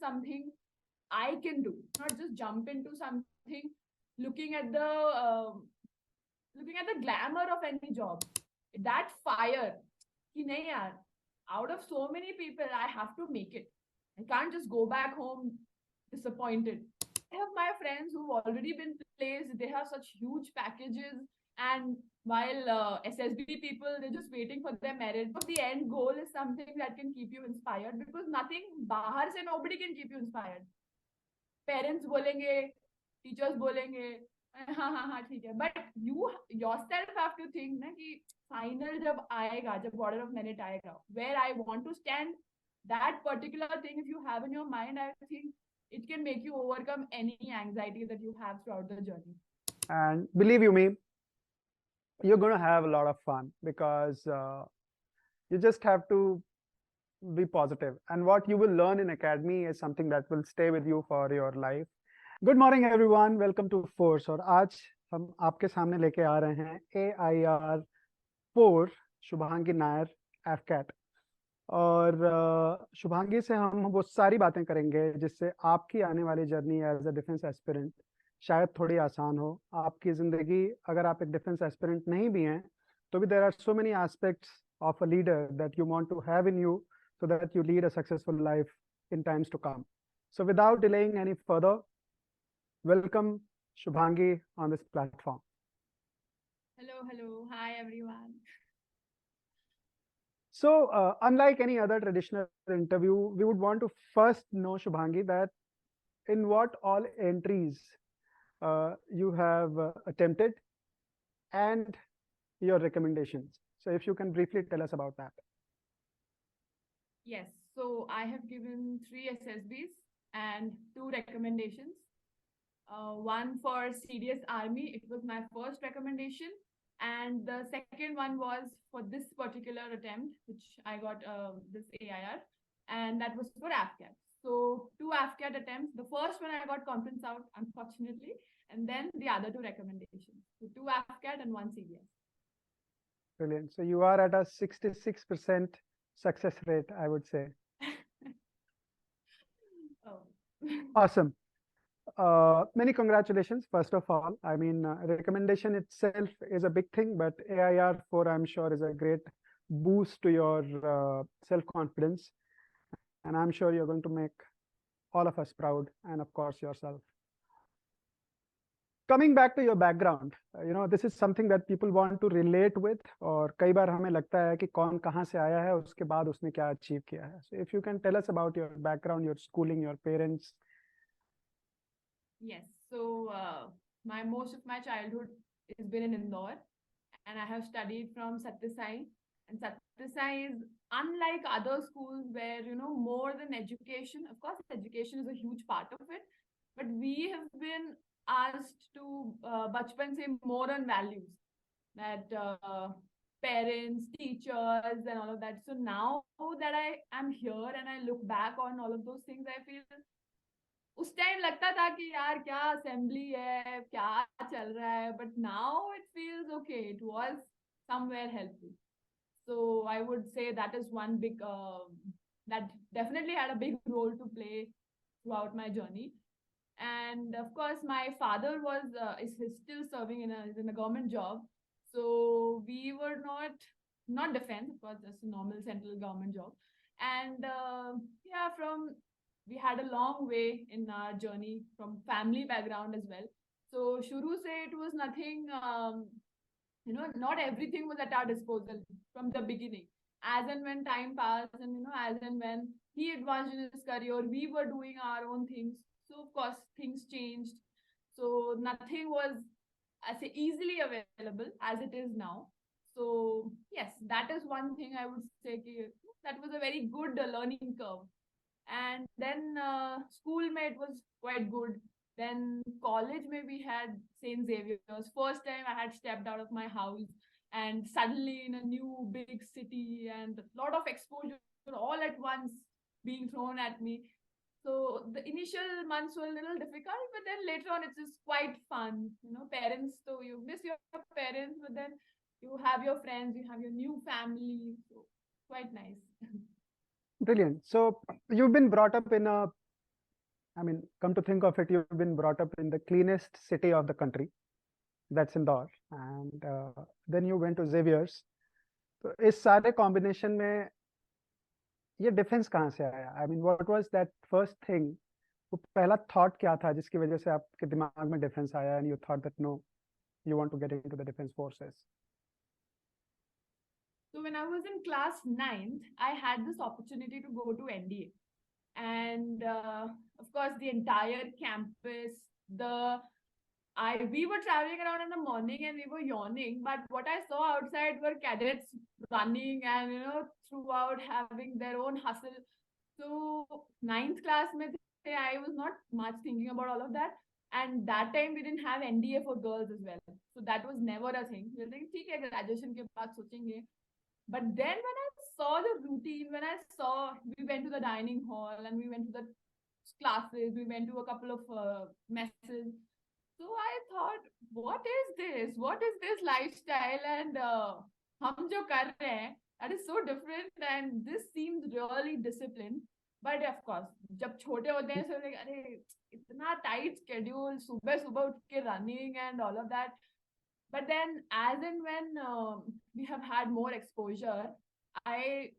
something I can do, not just jump into something looking at the glamour of any job. That fire, ki nahi yaar, out of so many people, I have to make it. I can't just go back home disappointed. I have my friends who've already been placed, they have such huge packages, and while SSB people, they're just waiting for their merit. But the end goal is something that can keep you inspired, because nothing, bahar se nobody can keep you inspired. Parents bolenge, teachers bolenge, हाँ ठीक है, but you yourself have to think ना कि final जब आएगा, जब border of merit आएगा, where I want to stand, that particular thing if you have in your mind, I think it can make you overcome any anxiety that you have throughout the journey. And believe you me, you're going to have a lot of fun, because you just have to be positive, and what you will learn in academy is something that will stay with you for your life. Good morning everyone, welcome to Force. और आज हम आपके सामने लेके आ रहे हैं AIR-4 Shubhangi Nair AFCAT, और शुभांगी से हम वो सारी बातें करेंगे जिससे आपकी आने वाली journey as a defence aspirant शायद थोड़ी आसान हो। आपकी ज़िंदगी, अगर आप एक डिफेंस एस्पिरेंट नहीं भी हैं तो भी there are so many aspects of a leader that you want to have in you so that you lead a successful life in times to come. So without delaying any further, welcome Shubhangi on this platform. Hello, hi everyone. So unlike any other traditional interview, we would want to first know, Shubhangi, that in what all entries you have attempted and your recommendations. So if you can briefly tell us about that. Yes, so I have given 3 SSBs and 2 recommendations. One for CDS Army, it was my first recommendation, and the second one was for this particular attempt, which I got this AIR, and that was for AFCAT. So 2 AFCAT attempts. The first one I got conference out, unfortunately, and then the other 2 recommendations. So 2 AFCAT and 1 CDS. Brilliant. So you are at a 66% success rate, I would say. Oh. Awesome. Many congratulations, first of all. I mean, recommendation itself is a big thing, but AIR-4, I'm sure, is a great boost to your self-confidence. And I'm sure you're going to make all of us proud, and of course, yourself. Coming back to your background, this is something that people want to relate with, और कई बार हमें लगता है कि कौन कहाँ से आया है, उसके बाद उसने क्या achieve किया है. So if you can tell us about your background, your schooling, your parents. Yes, so most of my childhood has been in Indore, and I have studied from Satyasai. And Satyasai is unlike other schools where, more than education. Of course, education is a huge part of it, but we have been asked to bachpan se more on values, that parents, teachers, and all of that. So now that I am here and I look back on all of those things, I feel उस time लगता था कि यार क्या assembly है, क्या चल रहा है, but now it feels okay. It was somewhere helpful. So I would say that is one big that definitely had a big role to play throughout my journey. And of course, my father is still serving in a government job. So we were not defense, of course, just a normal central government job. And we had a long way in our journey from family background as well. So shuru se it was nothing, not everything was at our disposal from the beginning. As and when time passed, and as and when he advanced in his career, we were doing our own things. So of course things changed. So nothing was as easily available as it is now. So yes, that is one thing I would say. That was a very good learning curve. And then school it was quite good. Then college we had St. Xavier's. First time I had stepped out of my house and suddenly in a new big city, and a lot of exposure all at once being thrown at me. So the initial months were a little difficult, but then later on it's just quite fun. Parents, so you miss your parents, but then you have your friends, you have your new family. So quite nice. Brilliant. So you've been brought up in a I mean, come to think of it, you've been brought up in the cleanest city of the country, that's Indore, and then you went to Xavier's. तो इस सारे combination में ये defence कहाँ से आया? I mean what was that first thing? वो पहला थॉट क्या था जिसकी वजह से आपके दिमाग में डिफेंस आया and you thought that no, you want to get into the defense forces? So when I was in class 9th, I had this opportunity to go to NDA. And of course, the entire campus, we were traveling around in the morning and we were yawning, but what I saw outside were cadets running and, throughout having their own hustle. So 9th class, I was not much thinking about all of that. And that time we didn't have NDA for girls as well. So that was never a thing. We were thinking, ठीक है, graduation के बाद सोचेंगे. But then when I saw the routine, we went to the dining hall and we went to the classes, we went to a couple of messes. So I thought, what is this? What is this lifestyle? And hum jo kar rahe hain, that is so different, and this seemed really disciplined. But of course, जब छोटे होते हैं, so like, अरे इतना tight schedule, सुबह उठ के running and all of that. But then, as and when we have had more exposure, I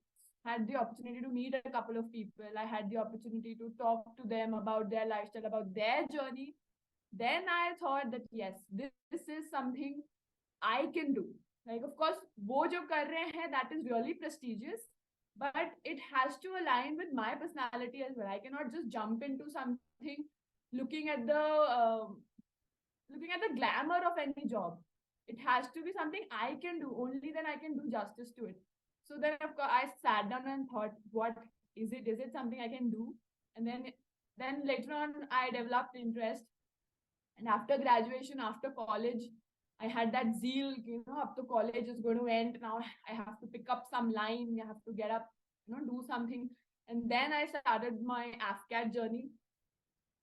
had the opportunity to meet a couple of people. I had the opportunity to talk to them about their lifestyle, about their journey. Then I thought that yes, this is something I can do. Like, of course, wo jo kar rahe hain, that is really prestigious, but it has to align with my personality as well. I cannot just jump into something looking at the glamour of any job. It has to be something I can do. Only then I can do justice to it. So then, of course, I sat down and thought, what is it? Is it something I can do? And then later on, I developed interest. And after graduation, after college, I had that zeal, up to college is going to end. Now I have to pick up some line. I have to get up, do something. And then I started my AFCAT journey.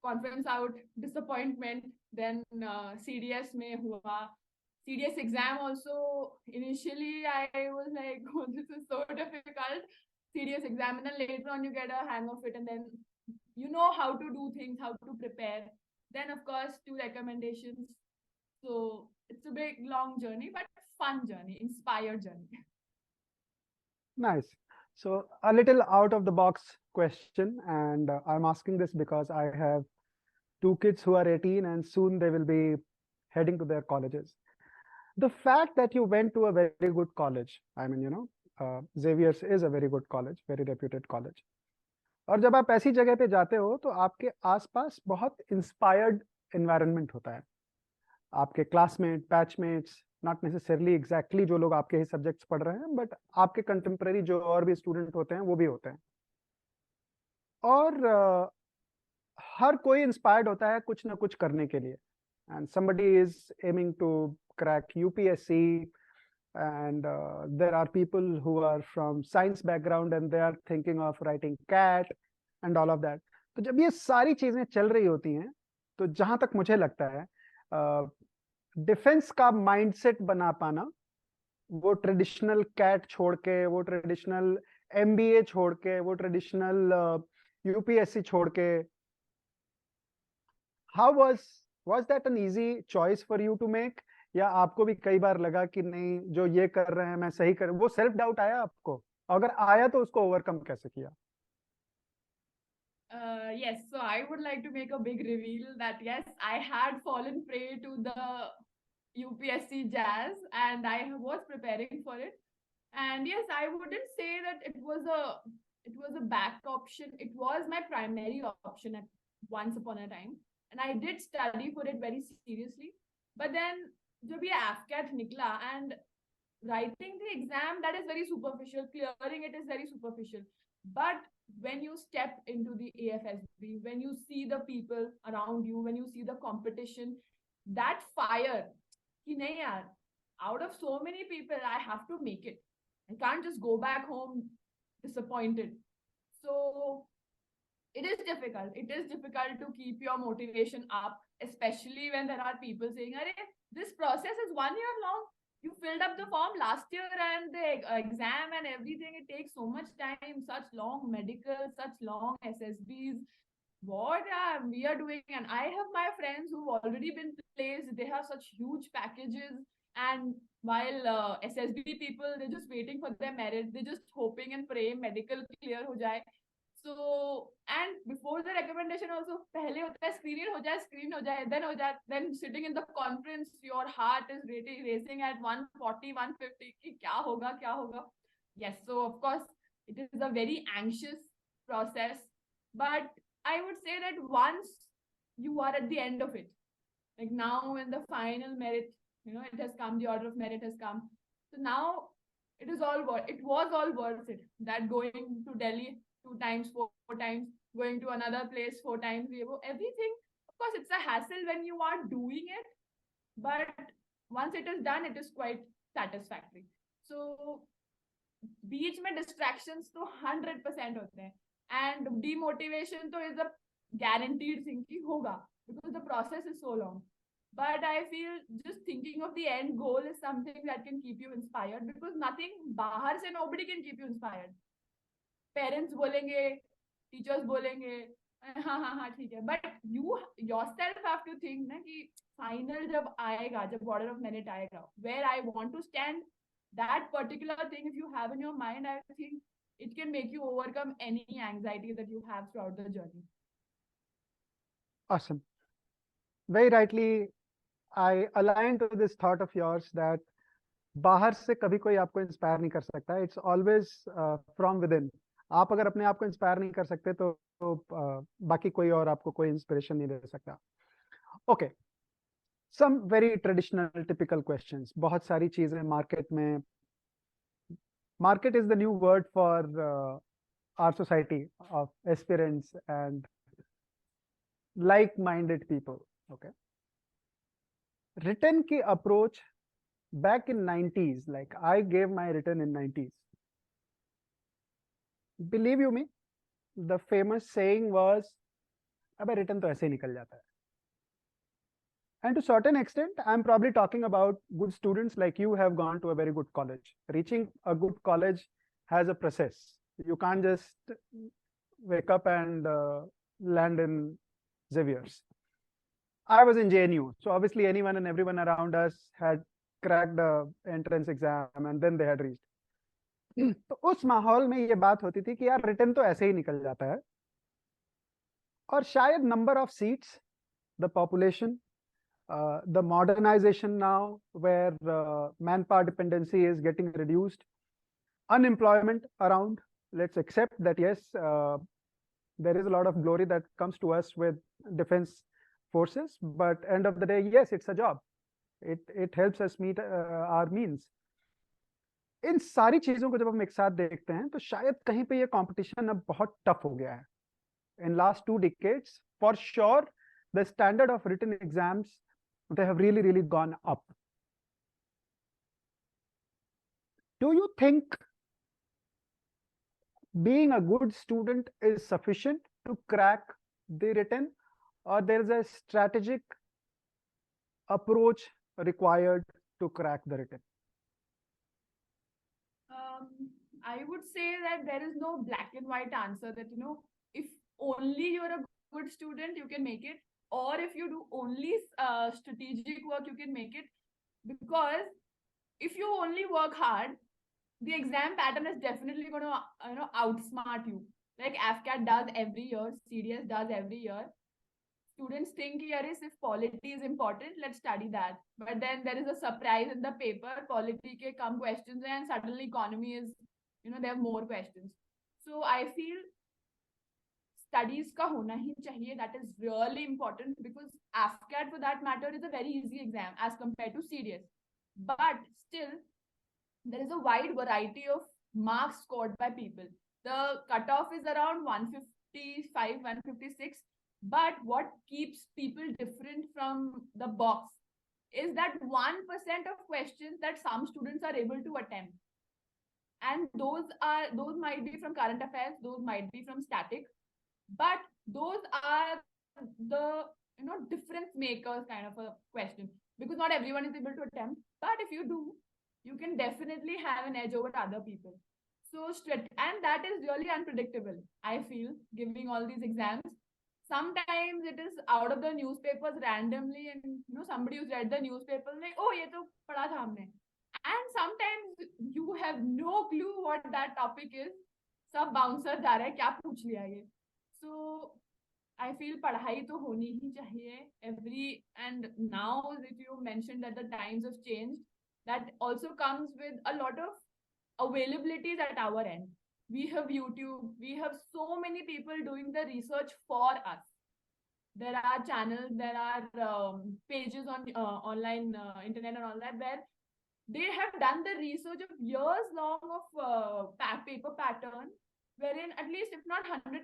Conference out, disappointment. Then CDS mein hua. CDS exam also, initially I was like, oh, this is so difficult. CDS exam, and then later on you get a hang of it, and then you know how to do things, how to prepare. Then, of course, 2 recommendations. So it's a big, long journey, but fun journey, inspired journey. Nice. So a little out of the box question, and I'm asking this because I have 2 kids who are 18 and soon they will be heading to their colleges. The fact that you went to a very good college, I mean, Xavier's is a very good college, very reputed college. और जब आप ऐसी जगह पे जाते हो तो आपके आसपास बहुत इंस्पायर्ड एनवायरनमेंट होता है. आपके classmate, batchmates, not necessarily exactly जो लोग आपके ही सब्जेक्ट्स पढ़ रहे हैं, बट आपके कंटेम्प्रेरी जो और भी स्टूडेंट होते हैं वो भी होते हैं. और हर कोई इंस्पायर्ड होता है कुछ ना कुछ करने के लिए. And somebody is aiming to crack UPSC, and there are people who are from science background and they are thinking of writing CAT and all of that. तो जब ये सारी चीजें चल रही होती हैं, तो जहां तक मुझे लगता है डिफेंस का माइंडसेट बना पाना, वो ट्रेडिशनल कैट छोड़ के, वो ट्रेडिशनल MBA छोड़ के, वो ट्रेडिशनल UPSC छोड़ के, how was that an easy choice for you to make? या आपको भी कई बार लगा कि नहीं, जो ये कर रहे हैं मैं सही कर, वो सेल्फ डाउट आया आपको? अगर आया तो उसको ओवरकम कैसे किया? Yes, so I would like to make a big reveal that yes, I had fallen prey to the UPSC jazz and I was preparing for it. And yes, I wouldn't say that it was a back option. It was my primary option at once upon a time. And I did study for it very seriously. But then, जब ये AFCAT निकला, and writing the exam, that is very superficial. Clearing it is very superficial. But when you step into the AFSB, when you see the people around you, when you see the competition, that fire, कि नहीं यार, out of so many people, I have to make it. I can't just go back home disappointed. So it is difficult. It is difficult to keep your motivation up, especially when there are people saying, this process is 1 year long. You filled up the form last year and the exam and everything. It takes so much time, such long medical, such long SSBs. what we are doing. And I have my friends who've already been placed. They have such huge packages. And while SSB people, they're just waiting for their merit. They're just hoping and praying medical clear ho jaye. So, and before the recommendation also, pehle hota hai screen ho jaye, then sitting in the conference, your heart is racing at 140, 150. Ki kya hoga? Yes, so of course, it is a very anxious process. But I would say that once you are at the end of it, like now when the final merit, it has come, the order of merit has come. So now it was all worth it. That going to Delhi 2 times, 4 times, going to another place 4 times, everything. Of course, it's a hassle when you are doing it, but once it is done, it is quite satisfactory. So बीच में distractions तो 100% होते हैं, and demotivation तो is a guaranteed thing कि होगा, because the process is so long. But I feel just thinking of the end goal is something that can keep you inspired, because nothing बाहर से, nobody can keep you inspired. Parents बोलेंगे, teachers बोलेंगे, हाँ ठीक है, but you yourself have to think ना कि final जब आएगा, जब order of merit आएगा, where I want to stand, that particular thing, if you have in your mind, I think it can make you overcome any anxiety that you have throughout the journey. Awesome. Very rightly, I align to this thought of yours that बाहर से कभी कोई आपको inspire नहीं कर सकता. It's always from within. आप अगर अपने आप को इंस्पायर नहीं कर सकते तो बाकी कोई और आपको कोई इंस्पिरेशन नहीं दे सकता. Okay. Some very traditional typical questions. बहुत सारी चीजें मार्केट में, market is the new word for our society of aspirants and like-minded people. Okay. Written ki approach back in 90s, like I gave my written in 90s. Believe you me, the famous saying was, "अबे written तो ऐसे ही निकल जाता है." And to a certain extent, I'm probably talking about good students like you have gone to a very good college. Reaching a good college has a process. You can't just wake up and land in Xavier's. I was in JNU, so obviously anyone and everyone around us had cracked the entrance exam and then they had reached. तो उस माहौल में ये बात होती थी कि यार रिटन तो ऐसे ही निकल जाता है, और शायद number of seats, the population, the modernization now where manpower dependency is getting reduced, unemployment around, let's accept that yes, there is a lot of glory that comes to us with defense forces, but end of the day, yes, it's a job. It helps us meet our means. इन सारी चीजों को जब हम एक साथ देखते हैं तो शायद कहीं पे ये कंपटीशन अब बहुत टफ हो गया है. In last 2 decades, for sure, the standard of written exams, they have really gone up. Do you think being a good student is sufficient to crack the written, or there is a strategic approach required to crack the written? I would say that there is no black and white answer that, if only you're a good student, you can make it, or if you do only strategic work, you can make it. Because if you only work hard, the exam pattern is definitely going to outsmart you. Like AFCAT does every year, CDS does every year. Students think, if polity is important, let's study that. But then there is a surprise in the paper, polity ke come questions, and suddenly economy is, there are more questions. So I feel studies ka hona hi chahiye. That is really important, because AFCAT, for that matter, is a very easy exam as compared to CDS. But still, there is a wide variety of marks scored by people. The cutoff is around 155, 156. But what keeps people different from the box is that 1% of questions that some students are able to attempt. And those might be from current affairs, those might be from static, but those are the difference makers kind of a question, because not everyone is able to attempt. But if you do, you can definitely have an edge over other people. So and that is really unpredictable, I feel, giving all these exams. sometimes it is out of the newspapers randomly, and somebody who's read the newspaper like, oh, ye to padha tha humne. And sometimes you have no clue what that topic is. Sab bouncer ja raha hai, kya pooch liya ye. So I feel padhai to honi hi chahiye every, and now if you mentioned that the times have changed, that also comes with a lot of availabilities at our end. We have YouTube, we have so many people doing the research for us. There are channels, there are pages on online internet and all that, where they have done the research of years long of paper pattern, wherein at least if not 100%,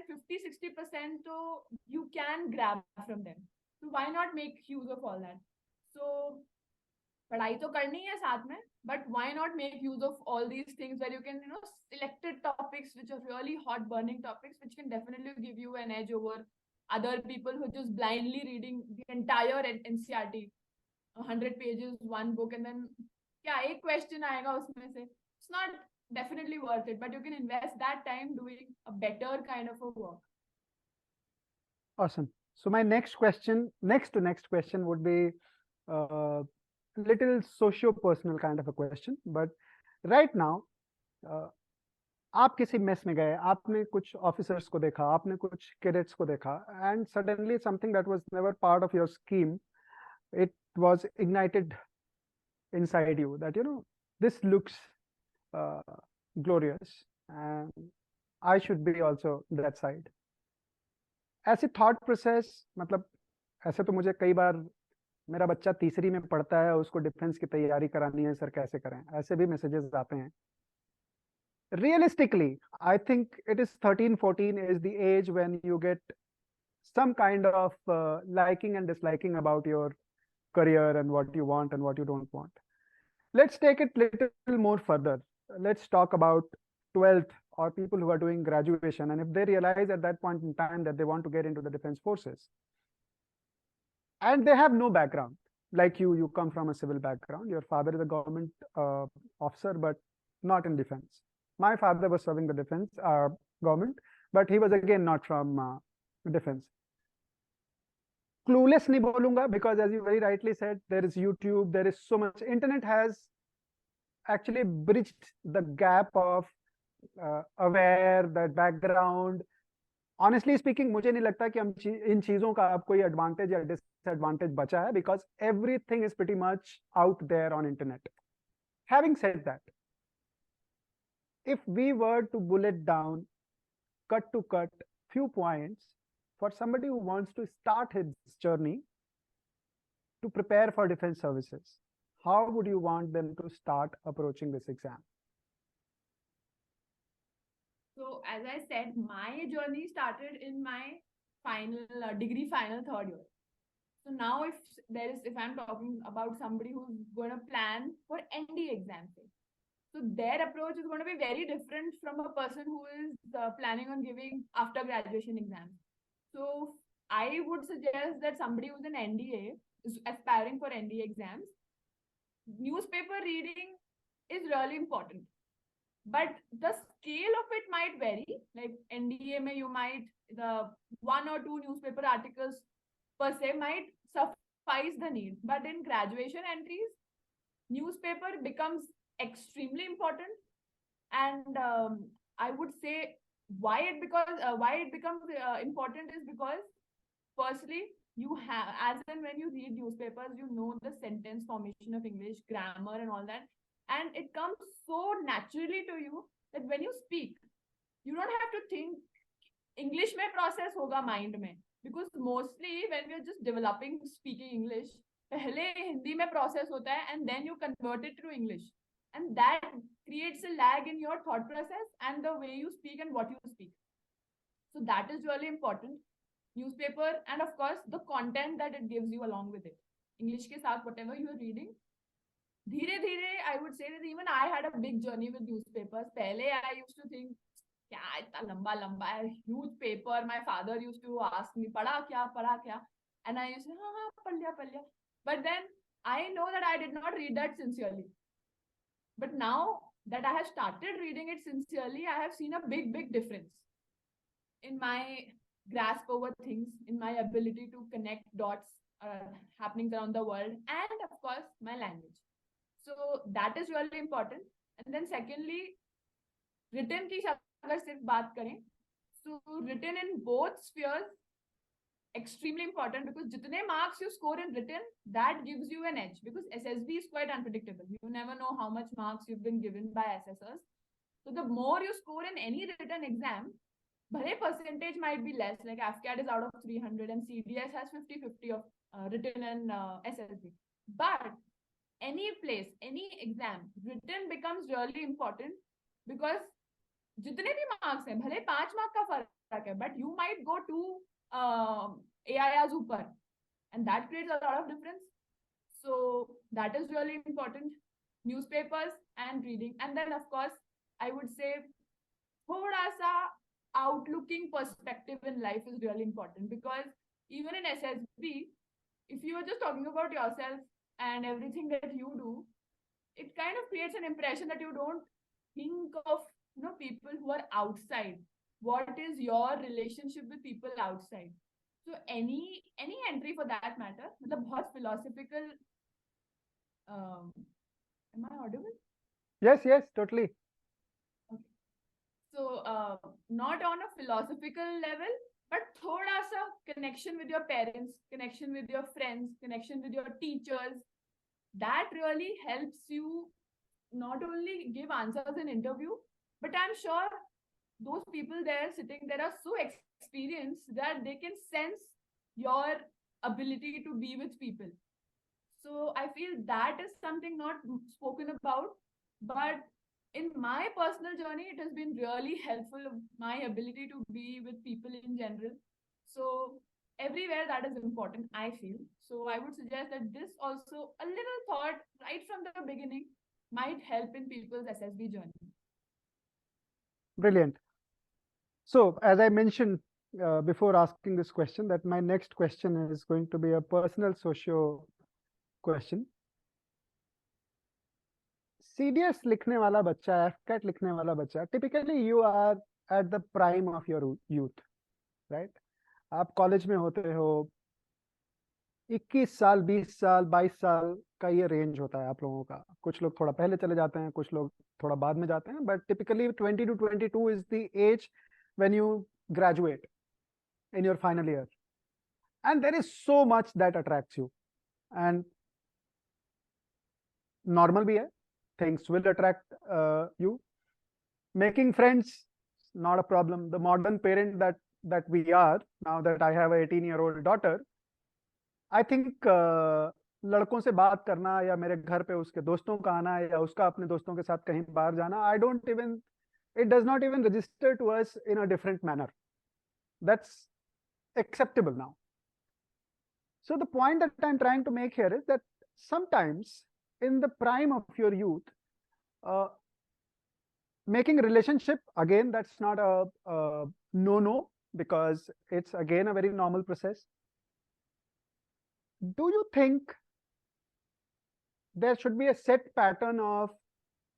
50-60% so you can grab from them. So why not make use of all that? So पढ़ाई तो करनी है साथ में, but why not make use of all these things where you can, selected topics which are really hot burning topics, which can definitely give you an edge over other people who are just blindly reading the entire NCERT, 100 pages, one book, and then क्या एक question आएगा उसमें से. It's not definitely worth it, but you can invest that time doing a better kind of a work. Awesome. So my next question would be little socio-personal kind of a question, but right now आप किसी mess में गए, आपने कुछ officers को देखा, आपने कुछ कैडेट्स को देखा, and suddenly something that was never part of your scheme, it was ignited inside you that this looks glorious and I should be also that side. ऐसे थॉट प्रोसेस, मतलब ऐसे तो मुझे कई बार मेरा बच्चा तीसरी में पढ़ता है, उसको डिफेंस की तैयारी करानी है सर, कैसे करें, ऐसे भी मैसेजेस आते हैं. Realistically, I think it is 13-14 is the age when you get some kind of liking and disliking about your career and what you want and what you don't want. Let's take it little more further. Let's talk about 12th or people who are doing graduation, and if they realize at that point in time that they want to get into the defense forces and they have no background, like you come from a civil background, your father is a government officer but not in defense. My father was serving the defense government, but he was again not from defense. Clueless nahi bolunga, because as you very rightly said, there is YouTube, there is so much. Internet has actually bridged the gap of aware, that background. Honestly speaking, मुझे नहीं लगता कि हम इन चीजों का अब कोई advantage या disadvantage बचा है, because everything is pretty much out there on internet. Having said that, if we were to bullet down, cut to cut, few points for somebody who wants to start his journey to prepare for defense services, how would you want them to start approaching this exam? So as I said, my journey started in my final degree, final third year. So now if I'm talking about somebody who's going to plan for ND exam, so their approach is going to be very different from a person who is planning on giving after graduation exams. So I would suggest that somebody who's an NDA is aspiring for NDA exams, newspaper reading is really important, but the scale of it might vary. Like NDA mein you might, the 1 or 2 newspaper articles per se might suffice the need, but in graduation entries, newspaper becomes extremely important. And I would say why it becomes important is because firstly, you have, as and when you read newspapers, you know the sentence formation of English, grammar and all that, and it comes so naturally to you that when you speak, you don't have to think. English mein process hoga mind mein, because mostly when we are just developing speaking English, pehle Hindi mein process hota hai and then you convert it to English, and that creates a lag in your thought process and the way you speak and what you speak. So that is really important. Newspaper, and of course the content that it gives you along with it. English ke saath whatever you are reading, धीरे धीरे I would say that even I had a big journey with newspapers. Pehle I used to think, क्या इतना लंबा लंबा है, huge paper. My father used to ask me, पढ़ा क्या, and I used to say, हाँ पढ़ लिया. But then I know that I did not read that sincerely. But now that I have started reading it sincerely, I have seen a big difference in my grasp over things, in my ability to connect dots happening around the world, and of course, my language. So that is really important. And then secondly, written की अगर सिर्फ बात करें, so written in both spheres extremely important, because jitne marks you score in written, that gives you an edge, because SSB is quite unpredictable. You never know how much marks you've been given by assessors. So the more you score in any written exam, bhale percentage might be less, like AFCAT is out of 300 and CDS has 50-50 of written and SSB. But any place, any exam, written becomes really important, because जितने भी marks हैं, भले 5 mark का फर्क है, but you might go to AIRs ऊपर, and that creates a lot of difference. So that is really important. Newspapers and reading, and then of course I would say thoda sa outlooking perspective in life is really important, because even in SSB, if you are just talking about yourself and everything that you do, it kind of creates an impression that you don't think of people who are outside. What is your relationship with people outside? So any entry for that matter, मतलब बहुत philosophical. Am I audible? Yes, totally. Okay. So not on a philosophical level, but thoda sa connection with your parents, connection with your friends, connection with your teachers, that really helps you not only give answers in interview, but I'm sure those people there sitting there are so experienced that they can sense your ability to be with people. So I feel that is something not spoken about, but in my personal journey, it has been really helpful, my ability to be with people in general. So everywhere that is important, I feel. So I would suggest that this also, a little thought right from the beginning, might help in people's SSB journey. Brilliant. So as I mentioned before asking this question, that my next question is going to be a personal socio question. CDS लिखने वाला बच्चा, AFCAT लिखने वाला बच्चा, typically you are at the prime of your youth, right? आप college में होते हो, 21 साल, 20 साल, 22 साल का ये रेंज होता है आप लोगों का. कुछ लोग थोड़ा पहले चले जाते हैं, कुछ लोग थोड़ा बाद में जाते हैं, but typically 20 to 22 is the age when you graduate in your final year, and there is so much that attracts you, and normal भी है, things will attract you. Making friends, not a problem. The modern parent that we are now, that I have a 18-year-old daughter, I think लड़कों से बात करना या मेरे घर पे उसके दोस्तों का आना या उसका अपने दोस्तों के साथ कहीं बाहर जाना, it does not even register to us in a different manner. That's acceptable now. So the point that I'm trying to make here is that sometimes in the prime of your youth, making a relationship, again, that's not a no, because it's again a very normal process. Do you think there should be a set pattern of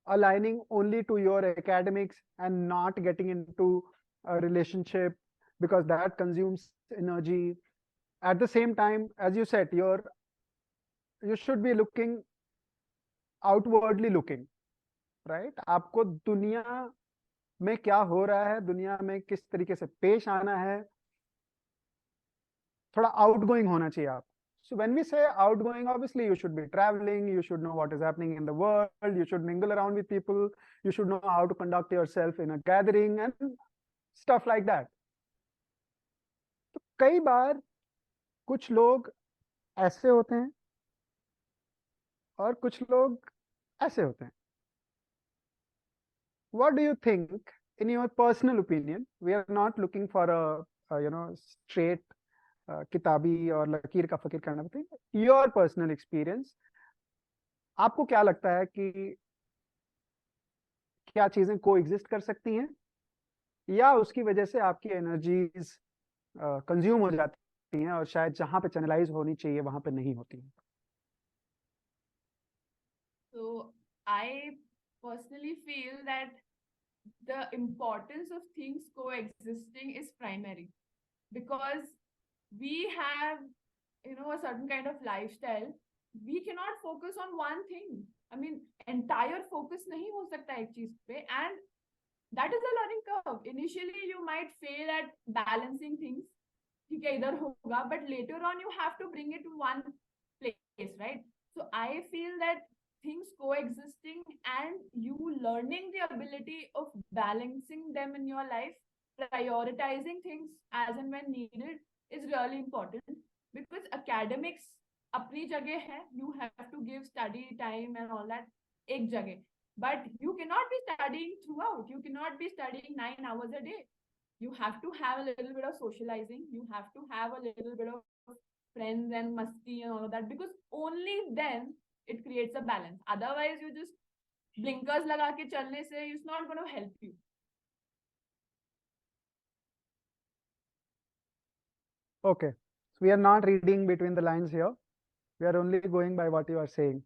aligning only to your academics and not getting into a relationship, because that consumes energy? At the same time, as you said, you should be looking outwardly looking, right? आपको दुनिया में क्या हो रहा है, दुनिया में किस तरीके से पेश आना है, थोड़ा outgoing होना चाहिए आप. So when we say outgoing, obviously you should be traveling, you should know what is happening in the world, you should mingle around with people, you should know how to conduct yourself in a gathering and stuff like that. तो कई बार कुछ लोग ऐसे होते हैं और कुछ लोग ऐसे होते हैं. What do you think, in your personal opinion? We are not looking for a straight किताबी और लकीर का फकीर करना पड़ता है. Your personal experience, आपको क्या लगता है कि क्या चीजें कोएग्जिस्ट कर सकती हैं, या उसकी वजह से आपकी एनर्जीज कंज्यूम हो जाती हैं और शायद जहां पे चैनलाइज होनी चाहिए वहां पे नहीं होती हैं? So I personally feel that the importance of things coexisting is primary. because we have, a certain kind of lifestyle. We cannot focus on one thing. I mean, entire focus nahi ho sakta ek cheez pe, and that is a learning curve. Initially, you might fail at balancing things. ठीक है इधर होगा, but later on you have to bring it to one place, right? So I feel that things coexisting and you learning the ability of balancing them in your life, prioritizing things as and when needed is really important, because academics अपनी जगह है, you have to give study time and all that एक जगह, but you cannot be studying throughout. You cannot be studying 9 hours a day. You have to have a little bit of socializing. You have to have a little bit of friends and masti and all of that, because only then it creates a balance. Otherwise, you just blinkers laga ke chalne se, it's not going to help you. Okay. So we are not reading between the lines here. We are only going by what you are saying.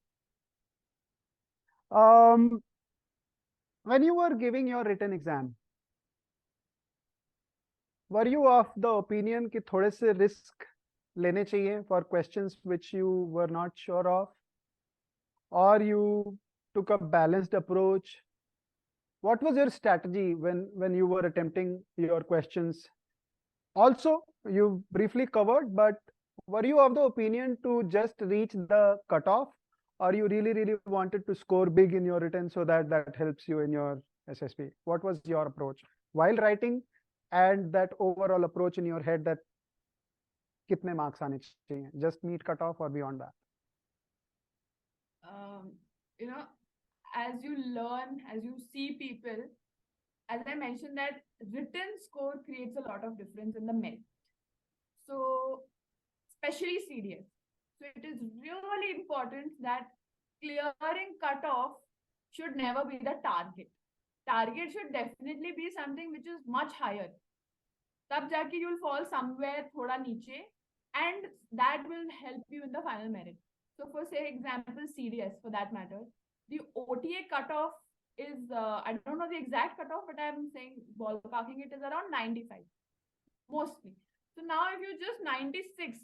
When you were giving your written exam, were you of the opinion कि थोड़े से risk लेने चाहिए for questions which you were not sure of, or you took a balanced approach? What was your strategy when you were attempting your questions? Also, you briefly covered, but were you of the opinion to just reach the cutoff, or you really wanted to score big in your written so that helps you in your SSB? What was your approach while writing, and that overall approach in your head that kitne marks aane chahiye, just meet cutoff or beyond that? As you learn, as you see people, as I mentioned, that written score creates a lot of difference in the merit. So, especially CDS. So it is really important that clearing cutoff should never be the target. Target should definitely be something which is much higher. Tab jaake you'll fall somewhere thoda niche, and that will help you in the final merit. So for say example CDS, for that matter, the OTA cutoff is, I don't know the exact cutoff, but I'm saying ballparking it is around 95 mostly. So now if you just 96,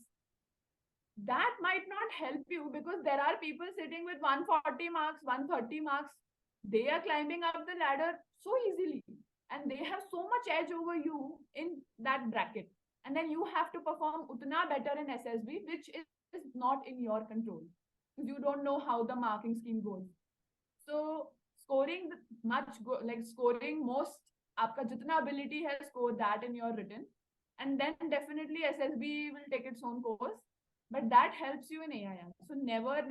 that might not help you, because there are people sitting with 140 marks, 130 marks. They are climbing up the ladder so easily, and they have so much edge over you in that bracket. And then you have to perform utna better in SSB, which is not in your control, because you don't know how the marking scheme goes. So scoring scoring most, आपका जितना ability है, score that in your written, and then definitely SSB will take its own course, but that helps you in AIR. So never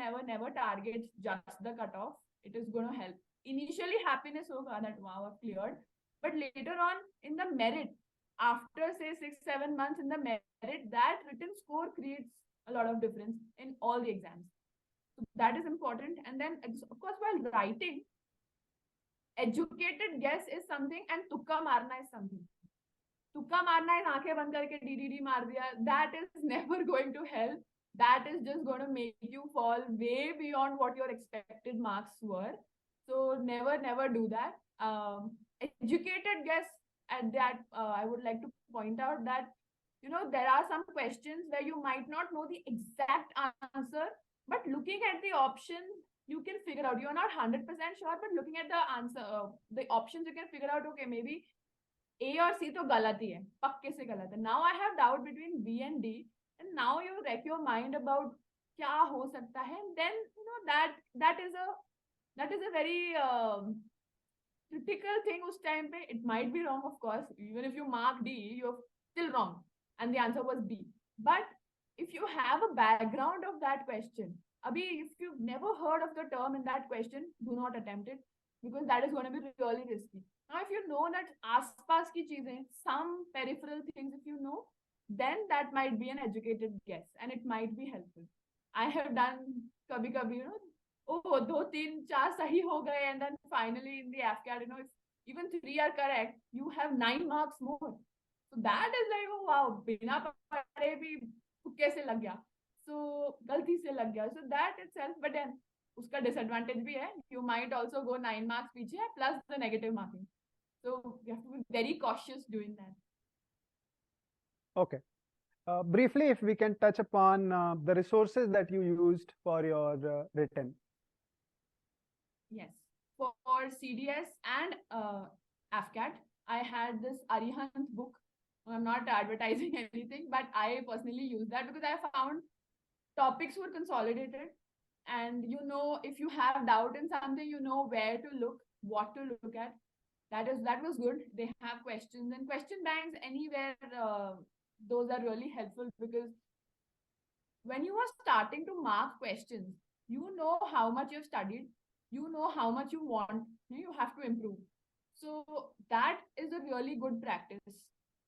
target just the cutoff. It is going to help. Initially happiness hoga that wow, I've cleared, but later on in the merit, after say 6-7 months in the merit, that written score creates a lot of difference in all the exams. So that is important. And then of course while writing, educated guess is something and tukka marna is something. Tukka marna is aankhein band karke DDD maar diya. That is never going to help. That is just going to make you fall way beyond what your expected marks were. So never do that. Educated guess at that, I would like to point out that, there are some questions where you might not know the exact answer, but looking at the options, you can figure out. You're not 100% sure, but looking at the answer, the options, you can figure out, okay, maybe A or C to galat hi hai, pakke se galat hai. Now I have doubt between B and D, and now you wreck your mind about kya ho sakta hai. And then, that is a very critical thing us time pe. It might be wrong, of course. Even if you mark D, you're still wrong. And the answer was B. But if you have a background of that question, if you've never heard of the term in that question, do not attempt it, because that is going to be really risky. Now, if you know that aas-paas ki cheezein, some peripheral things, if you know, then that might be an educated guess and it might be helpful. I have done kabhi, oh, 2, 3, 4 sahi ho gaye, and then finally in the AFCAT, if even 3 are correct, you have 9 marks more. So that is like, oh wow, bina pade bhi tukke se lag gaya. So galti se lag gaya. So that itself, but then uska disadvantage bhi hai. You might also go 9 marks piche plus the negative marking. So you have to be very cautious doing that. Okay. Briefly, if we can touch upon the resources that you used for your written. Yes. For CDS and AFCAT, I had this Arihant book. I'm not advertising anything, but I personally use that because I found topics were consolidated. And if you have doubt in something, you know where to look, what to look at. That was good. They have questions and question banks anywhere. Those are really helpful because when you are starting to mark questions, you know how much you've studied, you know how much you want, you have to improve. So that is a really good practice,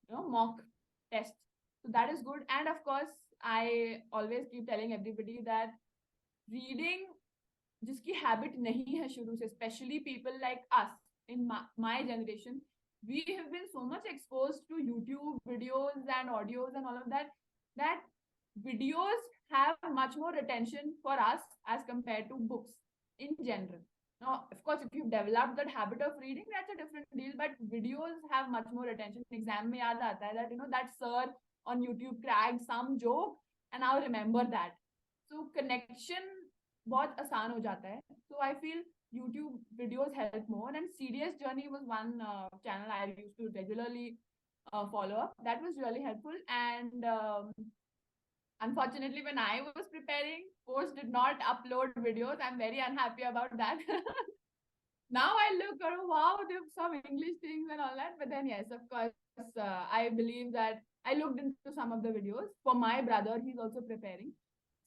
mock test. So that is good. And of course, I always keep telling everybody that reading जिसकी habit नहीं है शुरू से, especially people like us in my generation, we have been so much exposed to YouTube videos and audios and all of that, that videos have much more attention for us as compared to books in general. Now, of course, if you've developed that habit of reading, that's a different deal, but videos have much more attention. Exam mein yaad aata hai that, that sir on YouTube cracked some joke and I'll remember that. So connection बहुत आसान हो जाता है. So I feel YouTube videos help more, and CDS Journey was one channel I used to regularly follow up. That was really helpful. And unfortunately, when I was preparing, course did not upload videos. I'm very unhappy about that. Now I look, oh wow, there's some English things and all that. But then yes, of course, I believe that I looked into some of the videos for my brother. He's also preparing.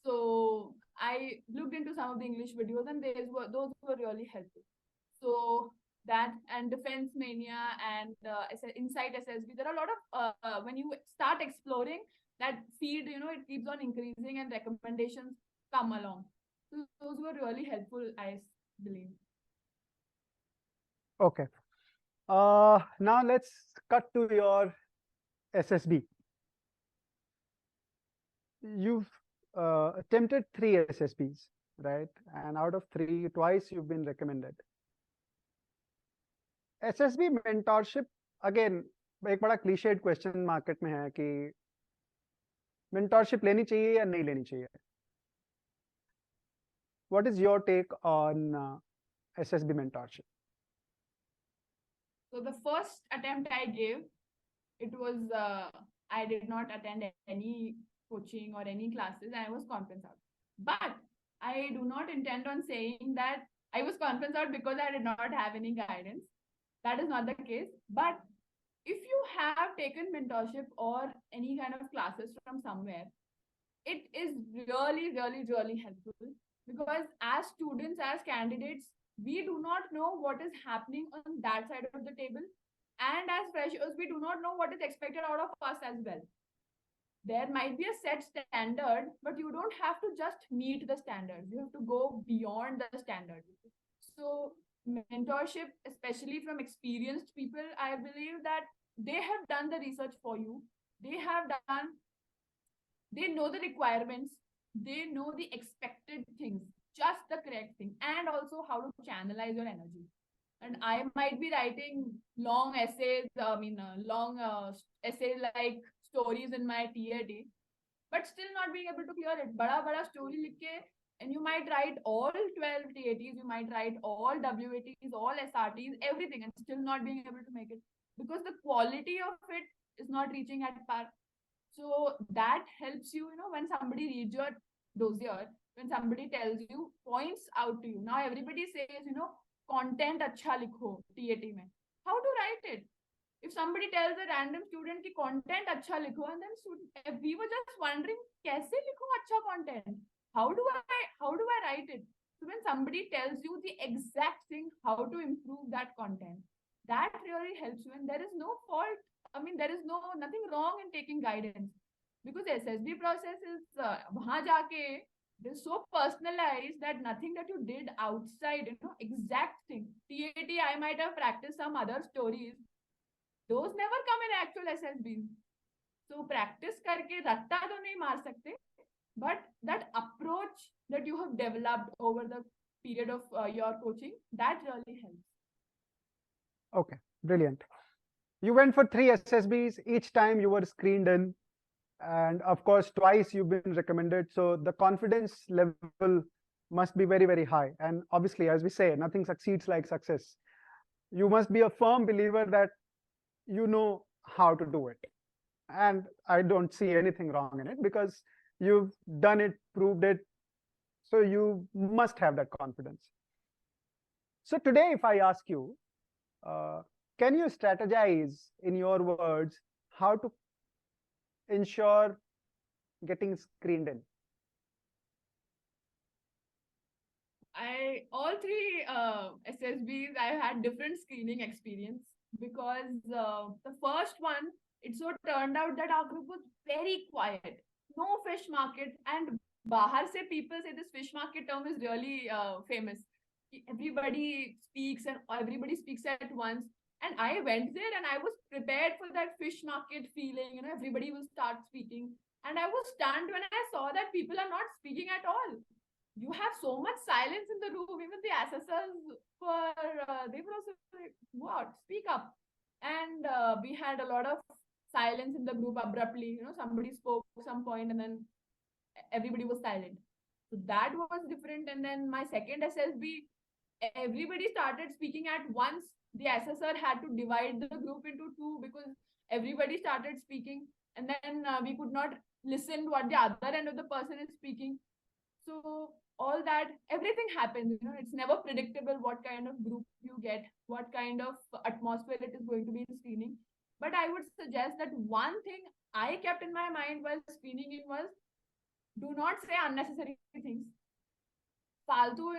So I looked into some of the English videos, and those were really helpful. So that and Defense Mania and Insight SSB, there are a lot of when you start exploring that feed, it keeps on increasing and recommendations come along. So those were really helpful, I believe. Okay. Now let's cut to your SSB. You've attempted 3 SSBs, right? And out of 3, twice you've been recommended. SSB mentorship, again, एक बड़ा cliched question market में है कि mentorship लेनी चाहिए या नहीं लेनी चाहिए. What is your take on SSB mentorship? So the first attempt I gave, it was I did not attend any coaching or any classes. I was conference out, but I do not intend on saying that I was conference out because I did not have any guidance. That is not the case. But if you have taken mentorship or any kind of classes from somewhere, it is really, really, really helpful, because as students, as candidates, we do not know what is happening on that side of the table. And as freshers, we do not know what is expected out of us as well. There might be a set standard, but you don't have to just meet the standard. You have to go beyond the standard. So mentorship, especially from experienced people, I believe that they have done the research for you. They know the requirements. They know the expected things, just the correct thing, and also how to channelize your energy. And I might be writing long essays, essays like stories in my TAT, but still not being able to clear it. Bada story likhe, and you might write all 12 TATs, you might write all WATs, all SRTs, everything, and still not being able to make it because the quality of it is not reaching at par. So that helps you, when somebody reads your dossier, when somebody tells you, points out to you. Now everybody says, content acha likho TAT mein. How to write it? If somebody tells a random student ki content acha likho, and then we were just wondering, kaise likho acha content? How do I write it? So when somebody tells you the exact thing, how to improve that content, that really helps you, and there is no fault. There is nothing wrong in taking guidance, because SSB process is wahan jaake, they're so personalized that nothing that you did outside, exact thing. TAT, I might have practiced some other stories. Those never come in actual SSBs. So practice karke ratta to nahi maar sakte, but that approach that you have developed over the period of your coaching, that really helps. Okay, brilliant. You went for 3 SSBs. Each time you were screened in. And of course, twice you've been recommended. So the confidence level must be very, very high. And obviously, as we say, nothing succeeds like success. You must be a firm believer that you know how to do it. And I don't see anything wrong in it because you've done it, proved it. So you must have that confidence. So today, if I ask you, uh, can you strategize in your words how to ensure getting screened in? All three SSBs, I had different screening experience because the first one, it so turned out that our group was very quiet, no fish market, and bahar se people say this fish market term is really famous. Everybody speaks and everybody speaks at once. And I went there and I was prepared for that fish market feeling. Everybody will start speaking. And I was stunned when I saw that people are not speaking at all. You have so much silence in the room. Even the assessors they were also like, "What? Speak up!" And we had a lot of silence in the group abruptly. Somebody spoke some point, and then everybody was silent. So that was different. And then my second SSB, everybody started speaking at once. The assessor had to divide the group into two because everybody started speaking, and then we could not listen to what the other end of the person is speaking. So all that, everything happens. It's never predictable what kind of group you get, what kind of atmosphere it is going to be in screening. But I would suggest that one thing I kept in my mind while screening it was, do not say unnecessary things. Faltu,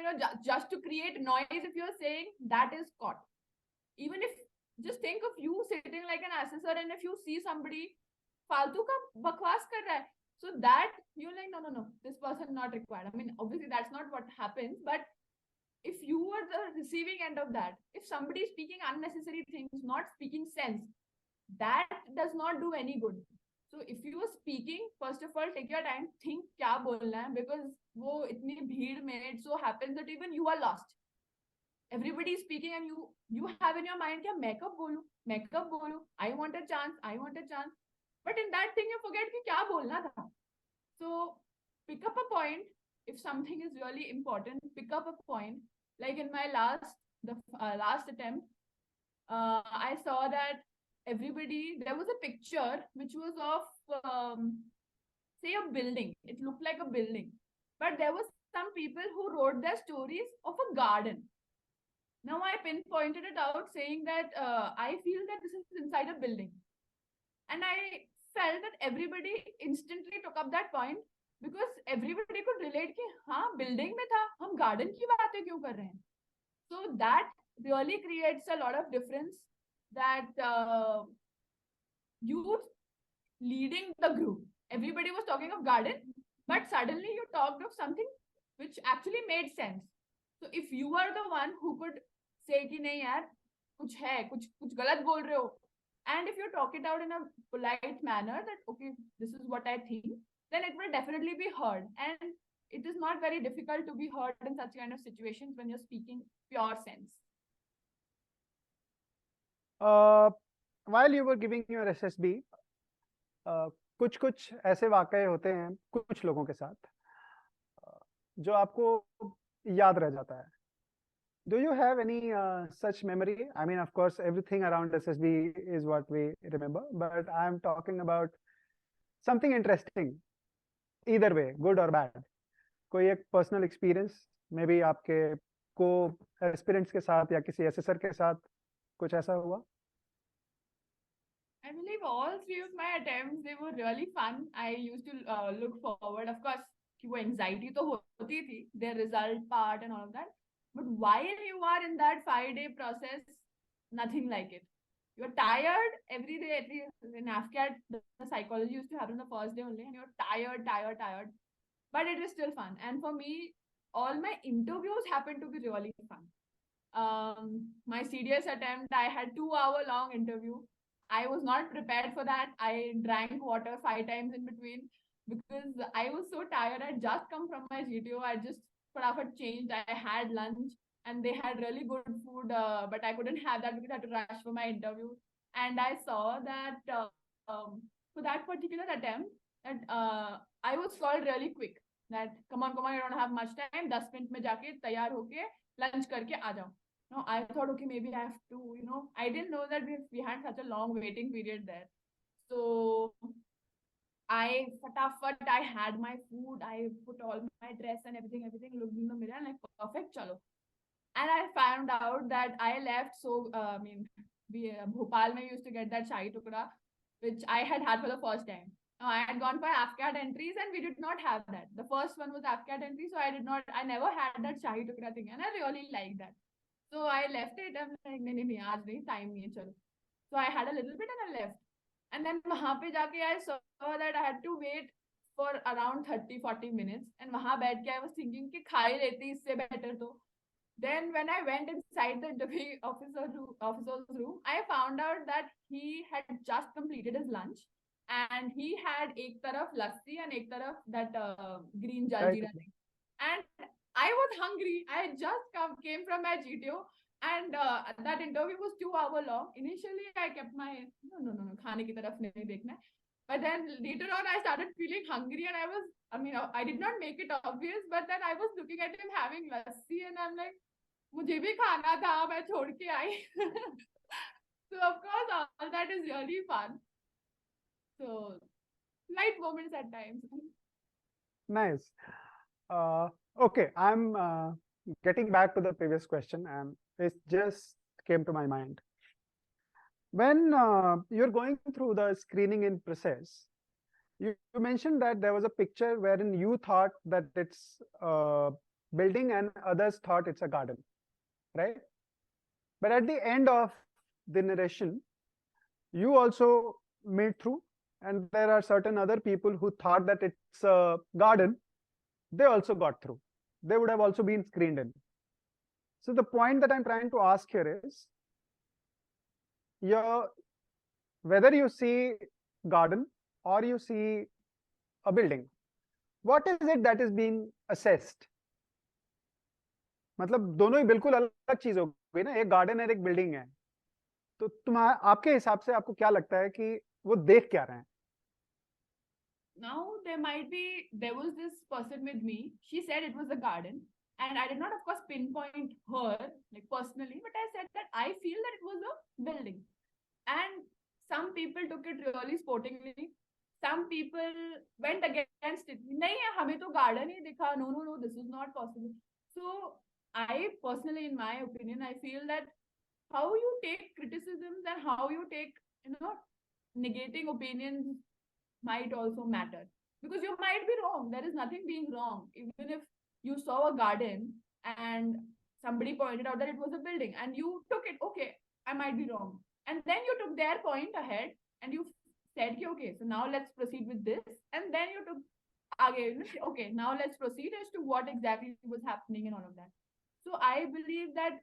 just to create noise, if you're saying, that is caught. Even if, just think of you sitting like an assessor, and if you see somebody faltu ka bakwas kar raha hai, so that you're like, no, this person not required. I mean, obviously that's not what happens, but if you are the receiving end of that, if somebody is speaking unnecessary things, not speaking sense, that does not do any good. So if you are speaking, first of all, take your time, think kya bolna hai, because wo itni bheed mein, it so happens that even you are lost. Everybody is speaking and you have in your mind, kya main kab bolu, I want a chance. But in that thing, you forget ki kya bolna tha. So pick up a point. If something is really important, pick up a point. Like in my last attempt, I saw that there was a picture which was of, say, a building. It looked like a building. But there was some people who wrote their stories of a garden. Now I pinpointed it out, saying that I feel that this is inside a building. And I felt that everybody instantly took up that point because everybody could relate कि हाँ building में था, हम garden की बातें क्यों कर रहे हैं? So that really creates a lot of difference, that you leading the group. Everybody was talking of garden, but suddenly you talked of something which actually made sense. So if you are the one who could say कि नहीं यार कुछ है, कुछ गलत बोल रहे हो, and if you talk it out in a polite manner that okay, this is what I think, then it will definitely be heard. And it is not very difficult to be heard in such kind of situations when you're speaking pure sense. While you were giving your SSB, कुछ ऐसे वाकये होते हैं कुछ लोगों के साथ जो आपको याद रह जाता है. Do you have any such memory? I mean, of course, everything around SSB is what we remember, but I'm talking about something interesting, either way, good or bad. कोई एक personal experience, maybe आपके co-aspirants के साथ या किसी assessor के साथ कुछ ऐसा हुआ? I believe all three of my attempts, they were really fun. I used to look forward. Of course, वो anxiety तो होती थी, their result part and all of that. But while you are in that 5-day process, nothing like it. You're tired every day. At least in AFCAT, the psychology used to happen the first day only, and you're tired. But it is still fun. And for me, all my interviews happened to be really fun. My serious attempt, I had 2-hour-long interview. I was not prepared for that. I drank water 5 times in between because I was so tired. I'd just come from my GTO. I just changed. I had lunch and they had really good food, but I couldn't have that because I had to rush for my interview. And I saw that for that particular attempt, that I was called really quick. That come on, you don't have much time. 10 minutes में जाके तैयार होके lunch करके आ जाओ. No, I thought, okay, maybe I have to, I didn't know that we had such a long waiting period there. So I had my food, I put all my dress and everything, looked in the mirror and like, perfect, chalo. And I found out that I left, so, Bhopal mein used to get that shahi tukda, which I had for the first time. Now, I had gone for AFCAT entries and we did not have that. The first one was AFCAT entry, so I never had that shahi tukda thing and I really liked that. So I left it. I'm like, nahi, aaj nahi, time nahi, chalo. So I had a little bit and I left. And then wahan pe jaake I saw that I had to wait for around 30-40 minutes. And wahan baith ke I was thinking ki kha hi leti isse better to. Then when I went inside the interview officer's room, I found out that he had just completed his lunch and he had ek taraf lassi and ek taraf that green jaljeera thing. And I was hungry. I just came from my GTO and that interview was 2 hours long. Initially, I kept my, no, khane ki taraf nahi dekhna. But then later on, I started feeling hungry and I did not make it obvious, but then I was looking at him having lassi and I'm like, मुझे भी खाना था मैं छोड़ के आई. So of course all that is really fun. So light moments at times. Nice. Okay, I'm getting back to the previous question and it just came to my mind. When you're going through the screening in process, you mentioned that there was a picture wherein you thought that it's a building and others thought it's a garden, right? But at the end of the narration, you also made through, and there are certain other people who thought that it's a garden. They also got through. They would have also been screened in. So the point that I'm trying to ask here is, whether you see garden or you see a building, what is it that is being assessed? मतलब दोनों ही बिल्कुल अलग चीज हो गई ना, एक garden है एक बिल्डिंग है, तो तुम्हारा आपके हिसाब से आपको क्या लगता है कि वो देख क्या रहे हैं? Now there was this person with me. She said it was a garden, and I did not, of course, pinpoint her like personally, but I said that I feel that it was a building. And some people took it really sportingly. Some people went against it. नहीं है, हमें तो garden ही दिखा. No, this is not possible. So I personally, in my opinion, I feel that how you take criticisms and how you take, negating opinions might also matter. Because you might be wrong. There is nothing being wrong. Even if you saw a garden and somebody pointed out that it was a building and you took it, okay, I might be wrong. And then you took their point ahead and you said, okay, so now let's proceed with this. And then you took again, okay, now let's proceed as to what exactly was happening and all of that. So I believe that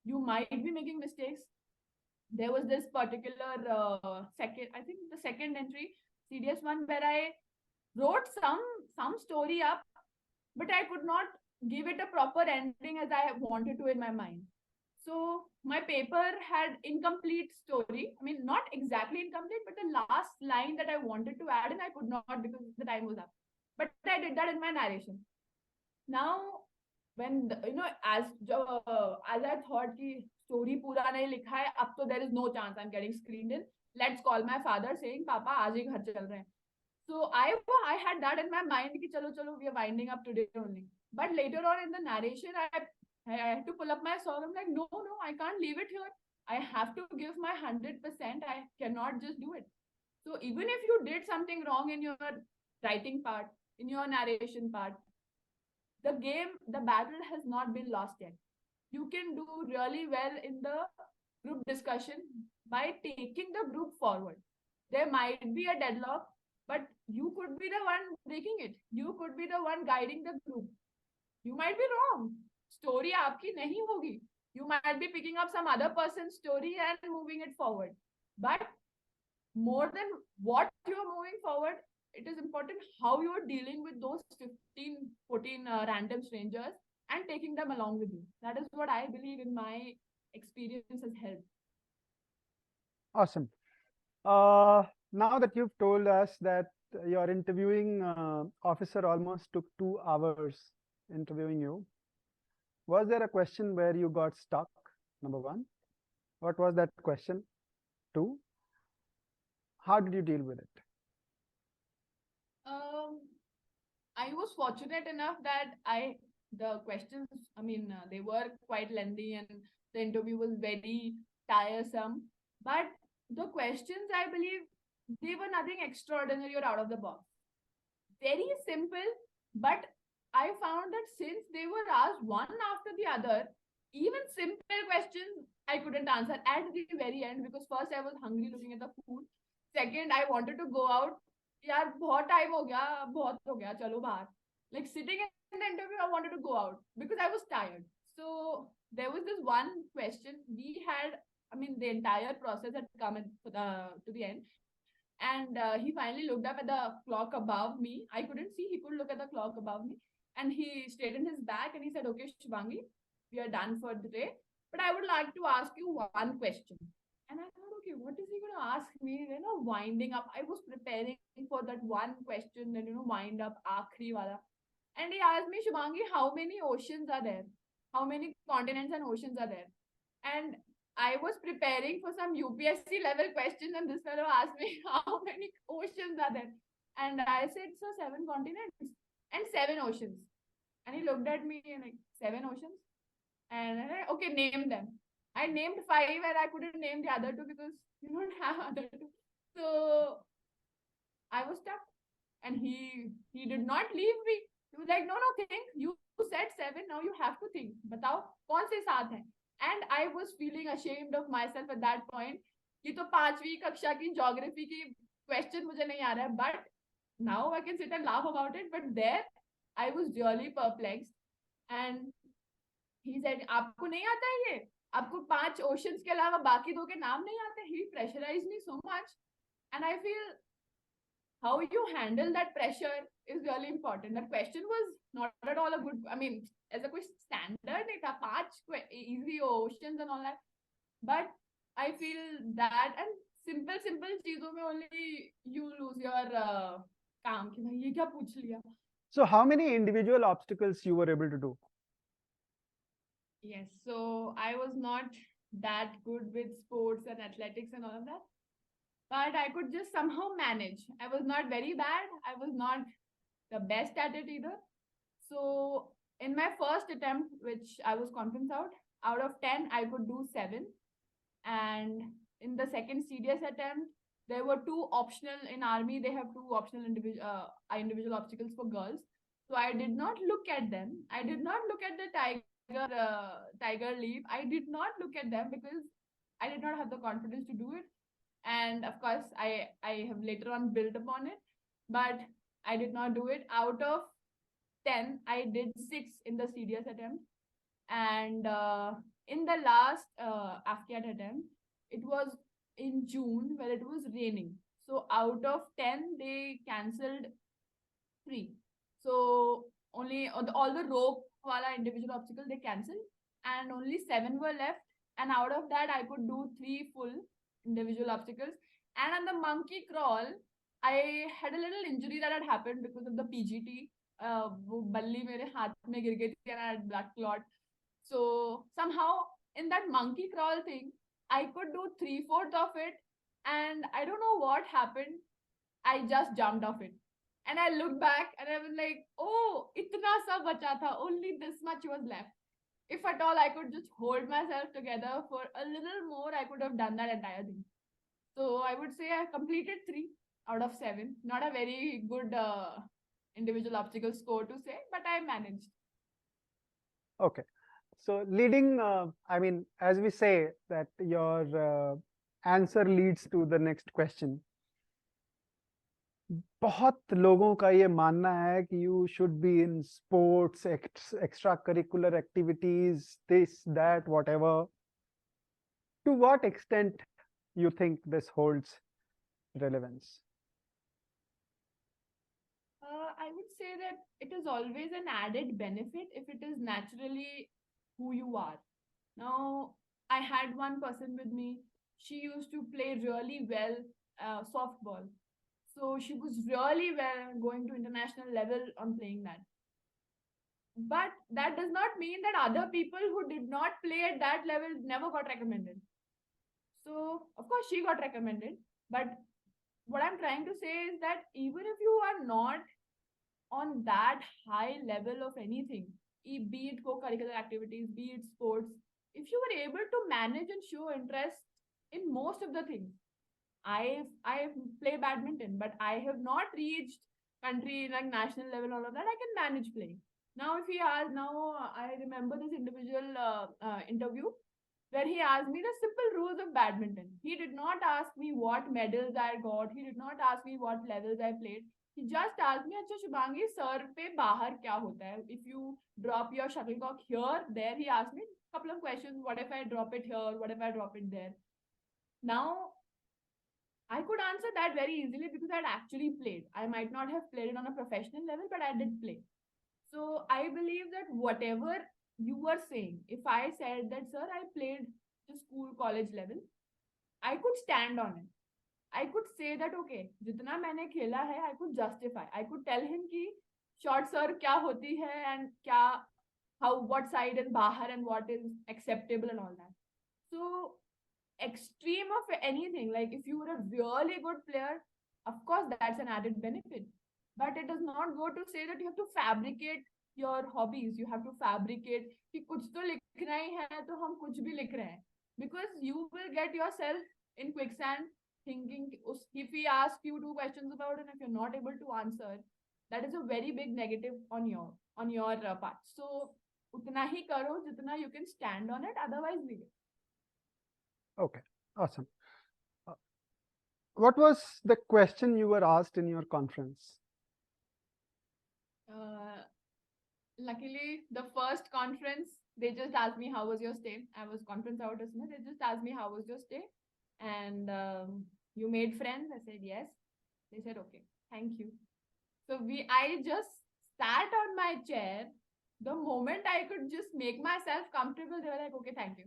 you might be making mistakes. There was this particular the second entry, serious one, where I wrote some story up, but I could not give it a proper ending as I wanted to in my mind. So my paper had incomplete story. I mean, not exactly incomplete, but the last line that I wanted to add and I could not because the time was up. But I did that in my narration. Now, when as I thought ki story pura nahi likha hai, ab to there is no chance I'm getting screened in. Let's call my father saying, Papa, aaj hi ghar chal rahe hain. So I had that in my mind ki chalo, we are winding up today only. But later on in the narration, I had to pull up my song. I'm like, no, I can't leave it here. I have to give my 100%. I cannot just do it. So even if you did something wrong in your writing part, in your narration part, the battle has not been lost yet. You can do really well in the group discussion by taking the group forward. There might be a deadlock, but you could be the one breaking it. You could be the one guiding the group. You might be wrong. Story aapki nahi hogi. You might be picking up some other person's story and moving it forward. But more than what you're moving forward, it is important how you're dealing with those 14 random strangers and taking them along with you. That is what I believe in my experience has helped. Awesome. Now that you've told us that your interviewing officer almost took 2 hours interviewing you. Was there a question where you got stuck? Number one. What was that question? Two. How did you deal with it? I was fortunate enough that the questions, they were quite lengthy and the interview was very tiresome. But the questions, I believe, they were nothing extraordinary or out of the box. Very simple, but I found that since they were asked one after the other, even simple questions I couldn't answer at the very end, because first I was hungry looking at the food. Second, I wanted to go out. यार बहुत time हो गया चलो बाहर. Like sitting in the interview, I wanted to go out because I was tired. So there was this one question we had. The entire process had come to the end, and he finally looked up at the clock above me. I couldn't see; he could look at the clock above me, and he straightened his back and he said, "Okay, Shubhangi, we are done for the day, but I would like to ask you one question." And I thought, okay, what is he going to ask me? Winding up. I was preparing for that one question and, wind up, aakhri wala. And he asked me, Shubhangi, how many oceans are there? How many continents and oceans are there? And I was preparing for some UPSC level questions, and this fellow asked me, how many oceans are there? And I said, so 7 continents and 7 oceans. And he looked at me and like, 7 oceans? And I said, okay, name them. I named 5 and I couldn't name the other 2 because you don't have other 2. So I was stuck, and he did not leave me. He was like, no, think. You said 7, now you have to think. Batao, kaun se saath hai? And I was feeling ashamed of myself at that point. Ye to 5वीं कक्षा की geography की question मुझे नहीं आ रहा है, but now I can sit and laugh about it. But there, I was really perplexed. And he said, आपको नहीं आता है ये? आपको 5 oceans के अलावा बाकी 2 के नाम नहीं आते? He pressurized me so much, and I feel how you handle that pressure is really important. That question was not at all a good. As a question standard, नहीं था 5 easy oceans and all that. But I feel that and simple चीजों में only you lose your काम कि भाई ये क्या पूछ लिया. So how many individual obstacles you were able to do? Yes, so I was not that good with sports and athletics and all of that, but I could just somehow manage. I was not very bad. I was not the best at it either. So in my first attempt, which I was confident out of 10, I could do 7. And in the second CDS attempt, there were 2 optional in army. They have 2 optional individual obstacles for girls. So I did not look at them. I did not look at the tiger leap. I did not look at them because I did not have the confidence to do it. And of course, I have later on built upon it, but I did not do it. Out of 10, I did 6 in the CDS attempt. And in the last AFCAT attempt, it was in June where it was raining. So out of 10, they cancelled 3. So only all the rope wala individual obstacle they cancelled, and only 7 were left. And out of that, I could do 3 full individual obstacles. And on the monkey crawl, I had a little injury that had happened because of the PGT. वो बल्ली मेरे हाथ में गिर गई थी and I had blood clot. So somehow in that monkey crawl thing, I could do 3/4 of it, and I don't know what happened. I just jumped off it. And I looked back and I was like, oh, itna sa bacha tha, only this much was left. If at all I could just hold myself together for a little more, I could have done that entire thing. So I would say I completed 3 out of 7. Not a very good individual obstacle score to say, but I managed. Okay. So leading, as we say that your answer leads to the next question. बहुत लोगों का ये मानना है कि you should be in sports, extracurricular activities, this, that, whatever. To what extent you think this holds relevance? I would say that it is always an added benefit if it is naturally who you are. Now, I had one person with me. She used to play really well softball. So she was really well going to international level on playing that. But that does not mean that other people who did not play at that level never got recommended. So of course she got recommended. But what I'm trying to say is that even if you are not on that high level of anything, be it co-curricular activities, be it sports, if you were able to manage and show interest in most of the things, I play badminton, but I have not reached country like national level, all of that. I can manage playing. Now, if he asked, now I remember this individual interview where he asked me the simple rules of badminton. He did not ask me what medals I got. He did not ask me what levels I played. He just asked me, "अच्छा Shubhangi, sir पे बाहर क्या होता है? If you drop your shuttlecock here, there." He asked me a couple of questions. What if I drop it here? What if I drop it there? Now I could answer that very easily because I'd actually played. I might not have played it on a professional level, but I did play. So I believe that whatever you were saying, if I said that, sir, I played the school college level, I could stand on it. I could say that, okay, जितना मैंने खेला है, I could justify. I could tell him कि short serve क्या होती है and क्या, how, what side is bahar and what is acceptable and all that. So extreme of anything, like if you were a really good player, of course that's an added benefit, but it does not go to say that you have to fabricate your hobbies. You have to fabricate कि कुछ तो लिखना ही है तो हम कुछ भी लिख रहे हैं, because you will get yourself in quicksand thinking if he asks you two questions about it and if you're not able to answer, that is a very big negative on your part. So उतना ही करो जितना you can stand on it, otherwise leave it. Okay, awesome. What was the question you were asked in your conference? Luckily, the first conference, they just asked me, how was your stay? I was conference out of Smith. They just asked me, how was your stay? And you made friends? I said, yes. They said, okay, thank you. So I just sat on my chair. The moment I could just make myself comfortable, they were like, okay, thank you.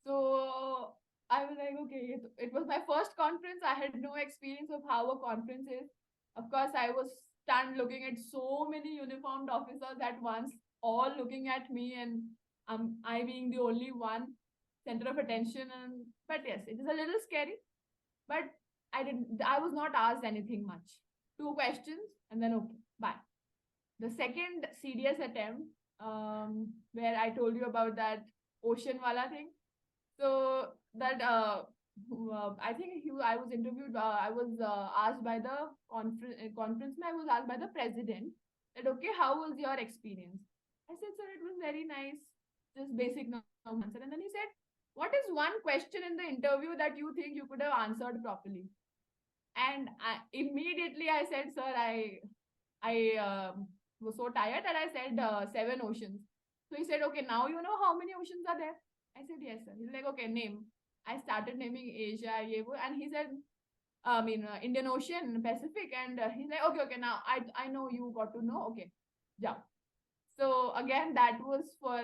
So I was like, okay, it was my first conference. I had no experience of how a conference is. Of course, I was stunned looking at so many uniformed officers at once, all looking at me, and I being the only one center of attention. But yes, it is a little scary. But I was not asked anything much. 2 questions, and then okay, bye. The second serious attempt, where I told you about that ocean wala thing. So that I think I was interviewed. I was asked by the conference. I was asked by the president that, okay, how was your experience? I said, sir, it was very nice, just basic answer. And then he said, what is one question in the interview that you think you could have answered properly? And immediately I said, sir, I was so tired that I said 7 oceans. So he said, okay, now you know how many oceans are there? I said, yes, sir. He's like, okay, name. I started naming Asia, and he said, Indian Ocean, Pacific. And he's like, okay, now I know you got to know. Okay, jump. So again, that was for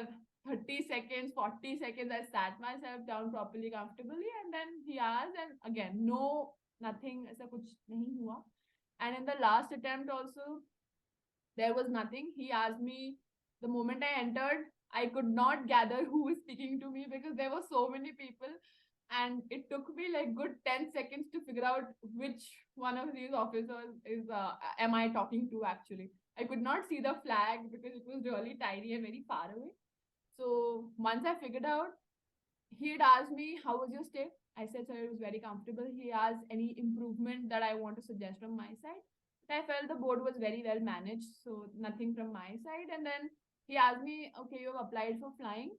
30 seconds, 40 seconds. I sat myself down properly, comfortably. And then he asked, and again, nothing, aisa kuch nahi hua. And in the last attempt also, there was nothing. He asked me, the moment I entered, I could not gather who was speaking to me because there were so many people. And it took me like good 10 seconds to figure out which one of these officers am I talking to actually. I could not see the flag because it was really tiny and very far away. So once I figured out, he had asked me, how was your stay? I said, sir, it was very comfortable. He asked any improvement that I want to suggest from my side. But I felt the board was very well managed, so nothing from my side. And then he asked me, okay, you have applied for flying.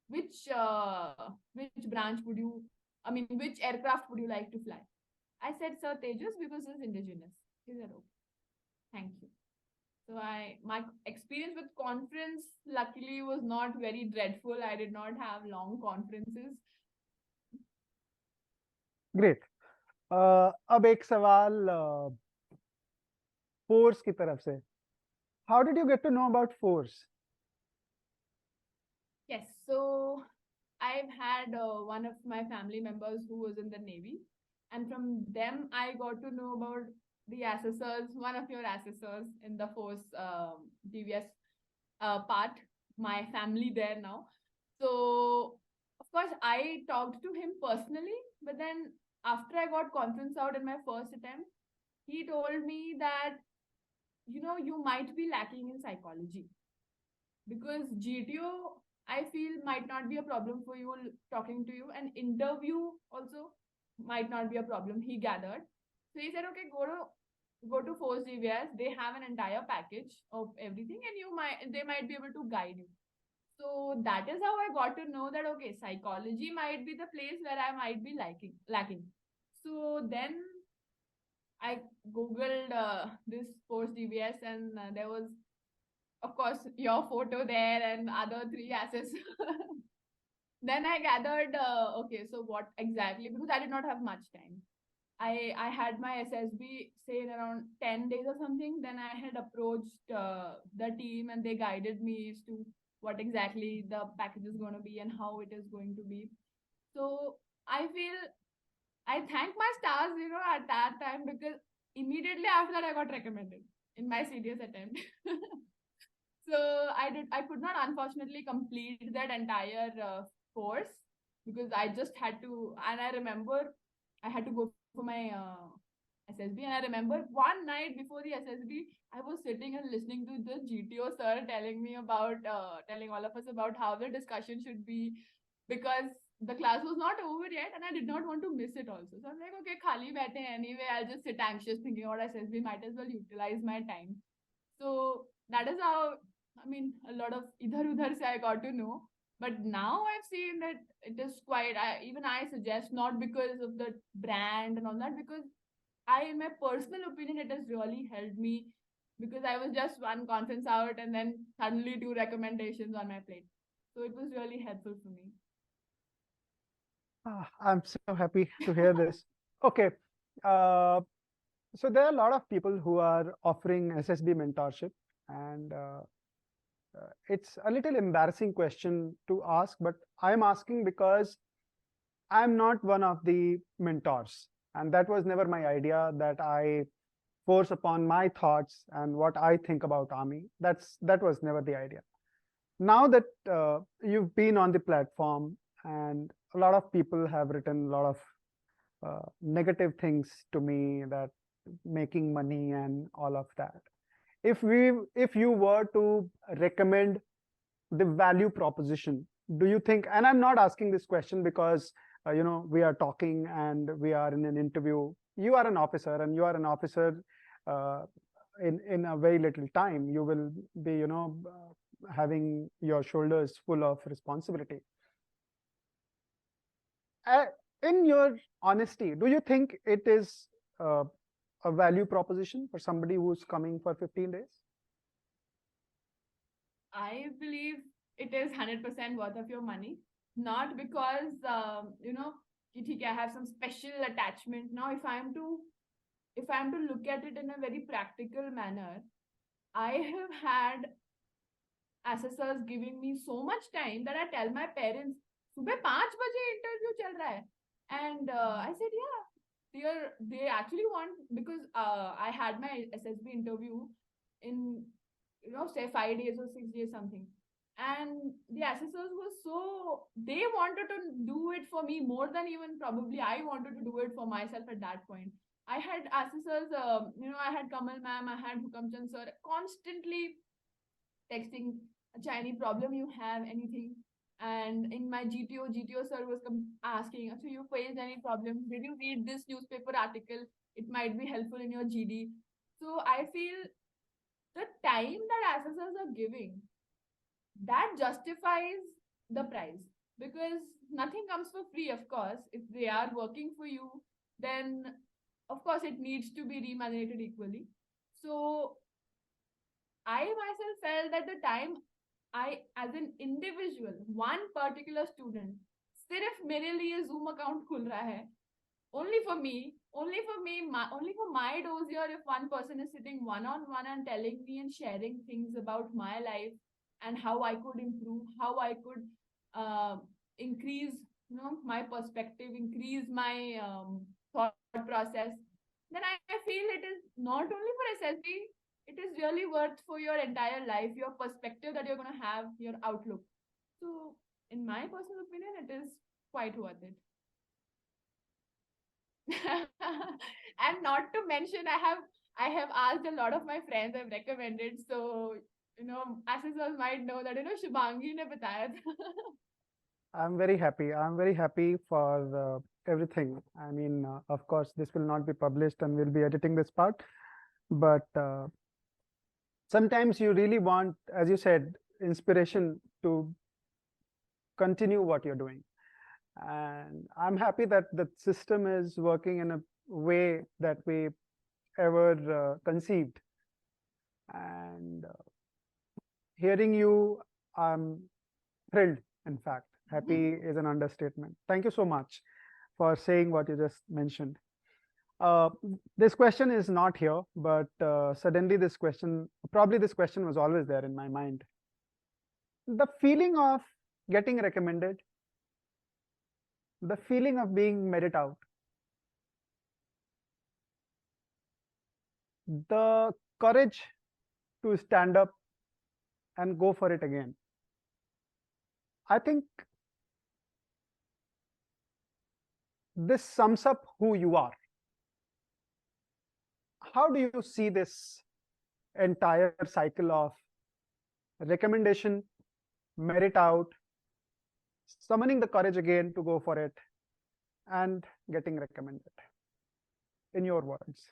Which branch would you, which aircraft would you like to fly? I said, sir, Tejas, because it's indigenous. He said, okay, thank you. So my experience with conference luckily was not very dreadful. I did not have long conferences. Great. अब एक सवाल force की तरफ से. How did you get to know about force? Yes, so I've had one of my family members who was in the Navy, and from them I got to know about the assessors, one of your assessors in the force DVS part, my family there now. So of course I talked to him personally, but then after I got conference out in my first attempt, he told me that, you know, you might be lacking in psychology, because GTO I feel might not be a problem for you talking to you, and interview also might not be a problem, he gathered. So he said, okay, go to Force DVS. They have an entire package of everything, and they might be able to guide you. So that is how I got to know that okay, psychology might be the place where I might be lacking. So then I googled this Force DVS, and there was, of course, your photo there and other three assets. Then I gathered, okay, so what exactly? Because I did not have much time. I had my SSB say in around 10 days or something. Then I had approached the team, and they guided me as to what exactly the package is going to be and how it is going to be. So I feel I thank my stars, you know, at that time, because immediately after that I got recommended in my serious attempt. So I could not unfortunately complete that entire course, because I just had to, and I remember I had to go for my SSB, and I remember one night before the SSB, I was sitting and listening to the GTO sir telling me about, telling all of us about how the discussion should be, because the class was not over yet, and I did not want to miss it also. So I'm like, okay, khali baithe anyway, I'll just sit anxious thinking about SSB, might as well utilize my time. So that is how, I mean, a lot of idhar udhar se I got to know. But now I've seen that it is quite, even I suggest, not because of the brand and all that, because in my personal opinion, it has really helped me, because I was just one conference out and then suddenly two recommendations on my plate. So it was really helpful for me. I'm so happy to hear this. Okay. So there are a lot of people who are offering SSB mentorship, and it's a little embarrassing question to ask, but I'm asking because I'm not one of the mentors, and that was never my idea, that I force upon my thoughts and what I think about Army. That was never the idea. Now that you've been on the platform, and a lot of people have written a lot of negative things to me, that making money and all of that. If you were to recommend the value proposition, do you think, and I'm not asking this question because you know, we are talking and we are in an interview. You are an officer, and you are an officer in a very little time. You will be, you know, having your shoulders full of responsibility. In your honesty, do you think it is a value proposition for somebody who's coming for 15 days? I believe it is 100% worth of your money. Not because, you know, I have some special attachment. Now, if I'm to look at it in a very practical manner, I have had assessors giving me so much time that I tell my parents, "Subah 5 baje interview chal raha hai," and I said, "Yeah, they actually want," because I had my SSB interview in, you know, say 5 days or 6 days something, and the assessors were they wanted to do it for me more than even probably I wanted to do it for myself at that point. I had assessors, you know, I had Kamal ma'am, I had Hukamchand sir constantly texting, "Acha, any problem you have, anything?" And in my GTO sir was asking, "Acha, you faced any problem? Did you read this newspaper article? It might be helpful in your GD." So I feel the time that assessors are giving, that justifies the price, because nothing comes for free. Of course, if they are working for you, then of course it needs to be remunerated equally. So I myself felt that the time I, as an individual, one particular student, सिर्फ मेरे लिए Zoom account खुल रहा है, only for me, only for my dossier, if one person is sitting one-on-one and telling me and sharing things about my life and how I could improve, how I could increase, you know, my perspective, increase my thought process. then I feel it is not only for SSB, it is really worth for your entire life, your perspective that you're going to have, your outlook. So, in my personal opinion, it is quite worth it. And not to mention, I have asked a lot of my friends, I've recommended. So, assessors might know that, Shubhangi ne bataya tha. I'm very happy. I'm very happy for everything. I mean, of course, this will not be published and we'll be editing this part. But sometimes you really want, as you said, inspiration to continue what you're doing. And I'm happy that the system is working in a way that we ever conceived. And hearing you, I'm thrilled, in fact. Happy is an understatement. Thank you so much for saying what you just mentioned. This question is not here, but suddenly probably this question was always there in my mind. The feeling of getting recommended, the feeling of being merit out, the courage to stand up and go for it again. I think this sums up who you are. How do you see this entire cycle of recommendation, merit out, summoning the courage again to go for it, and getting recommended? In your words.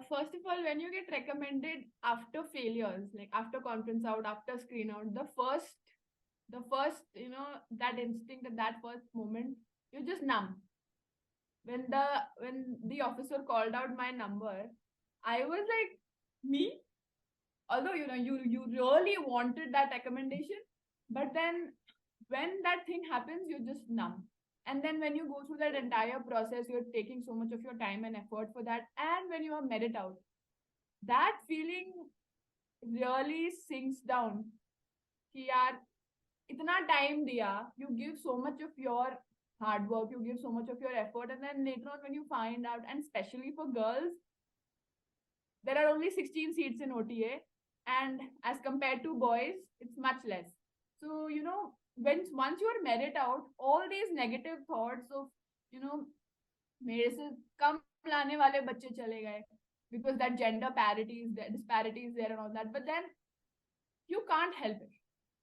First of all, when you get recommended after failures, like after conference out, after screen out, the first, that instinct at that first moment, you're just numb. When the officer called out my number, I was like, me? Although, you really wanted that recommendation, but then when that thing happens, you're just numb. And then when you go through that entire process, you're taking so much of your time and effort for that. And when you are merit out, that feeling really sinks down. कि यार, itna time diya, you give so much of your hard work, you give so much of your effort, and then later on when you find out, and especially for girls, there are only 16 seats in OTA, and as compared to boys, it's much less. So, once you are merit out, all these negative thoughts of, मेरे से कम लाने वाले बच्चे चले गए, because that gender parity is there, disparity is there and all that. But then you can't help it.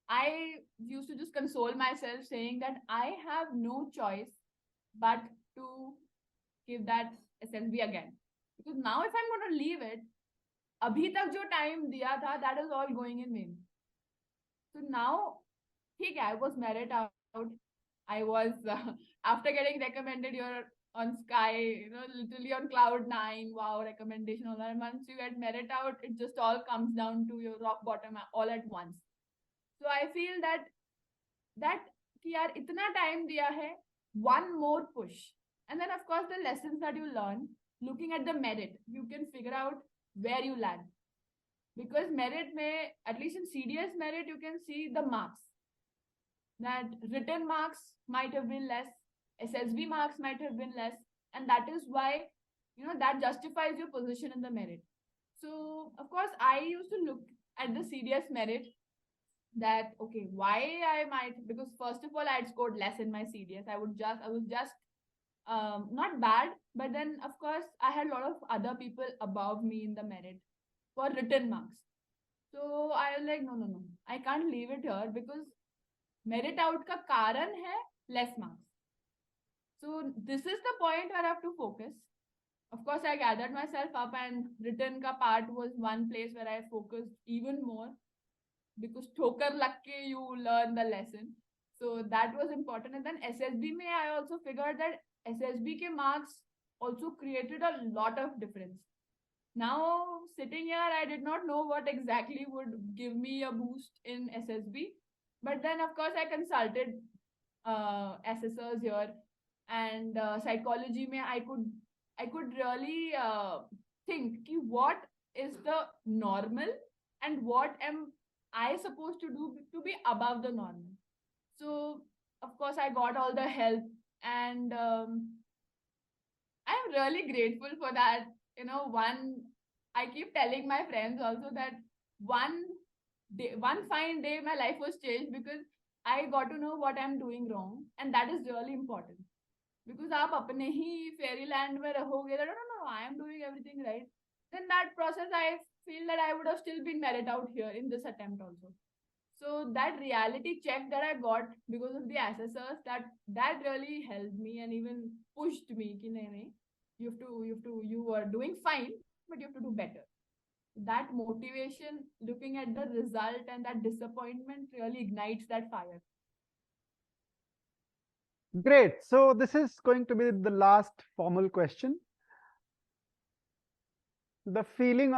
I used to just console myself saying that I have no choice but to give that SSB again. Because now if I'm going to leave it, अभी तक जो time दिया था, that is all going in vain. So now, ठीक है, I was merit out. I was, after getting recommended, you're on sky, literally on cloud 9. Wow, recommendation, all that. And once you get merit out, it just all comes down to your rock bottom all at once. So I feel that कि यार इतना time दिया है, one more push. And then of course the lessons that you learn, looking at the merit, you can figure out where you land. Because merit may, at least in CDS merit, you can see the marks. That written marks might have been less, SSB marks might have been less, and that is why, that justifies your position in the merit. So, of course, I used to look at the CDS merit that, okay, why I might, because first of all, I had scored less in my CDS. I was just not bad, but then, of course, I had a lot of other people above me in the merit for written marks. So I was like, no, I can't leave it here because merit out ka karan hai less marks. So this is the point where I have to focus. Of course, I gathered myself up, and written ka part was one place where I focused even more, because ठोकर लग के you learn the lesson. So that was important. And then SSB mein I also figured that SSB ke marks also created a lot of difference. Now, sitting here, I did not know what exactly would give me a boost in SSB. But then, of course, I consulted assessors here, and psychology mein I could really think ki what is the normal and what am I supposed to do to be above the normal. So, of course, I got all the help, and I'm really grateful for that. I keep telling my friends also that one one fine day, my life was changed because I got to know what I'm doing wrong, and that is really important. Because आप अपने ही fairyland में रहोगे, that no, I am doing everything right. Then that process, I feel that I would have still been merit out here in this attempt also. So that reality check that I got because of the assessors, that really helped me and even pushed me. Ki nahi, you are doing fine, but you have to do better. That motivation, looking at the result and that disappointment really ignites that fire. Great. So this is going to be the last formal question. The feeling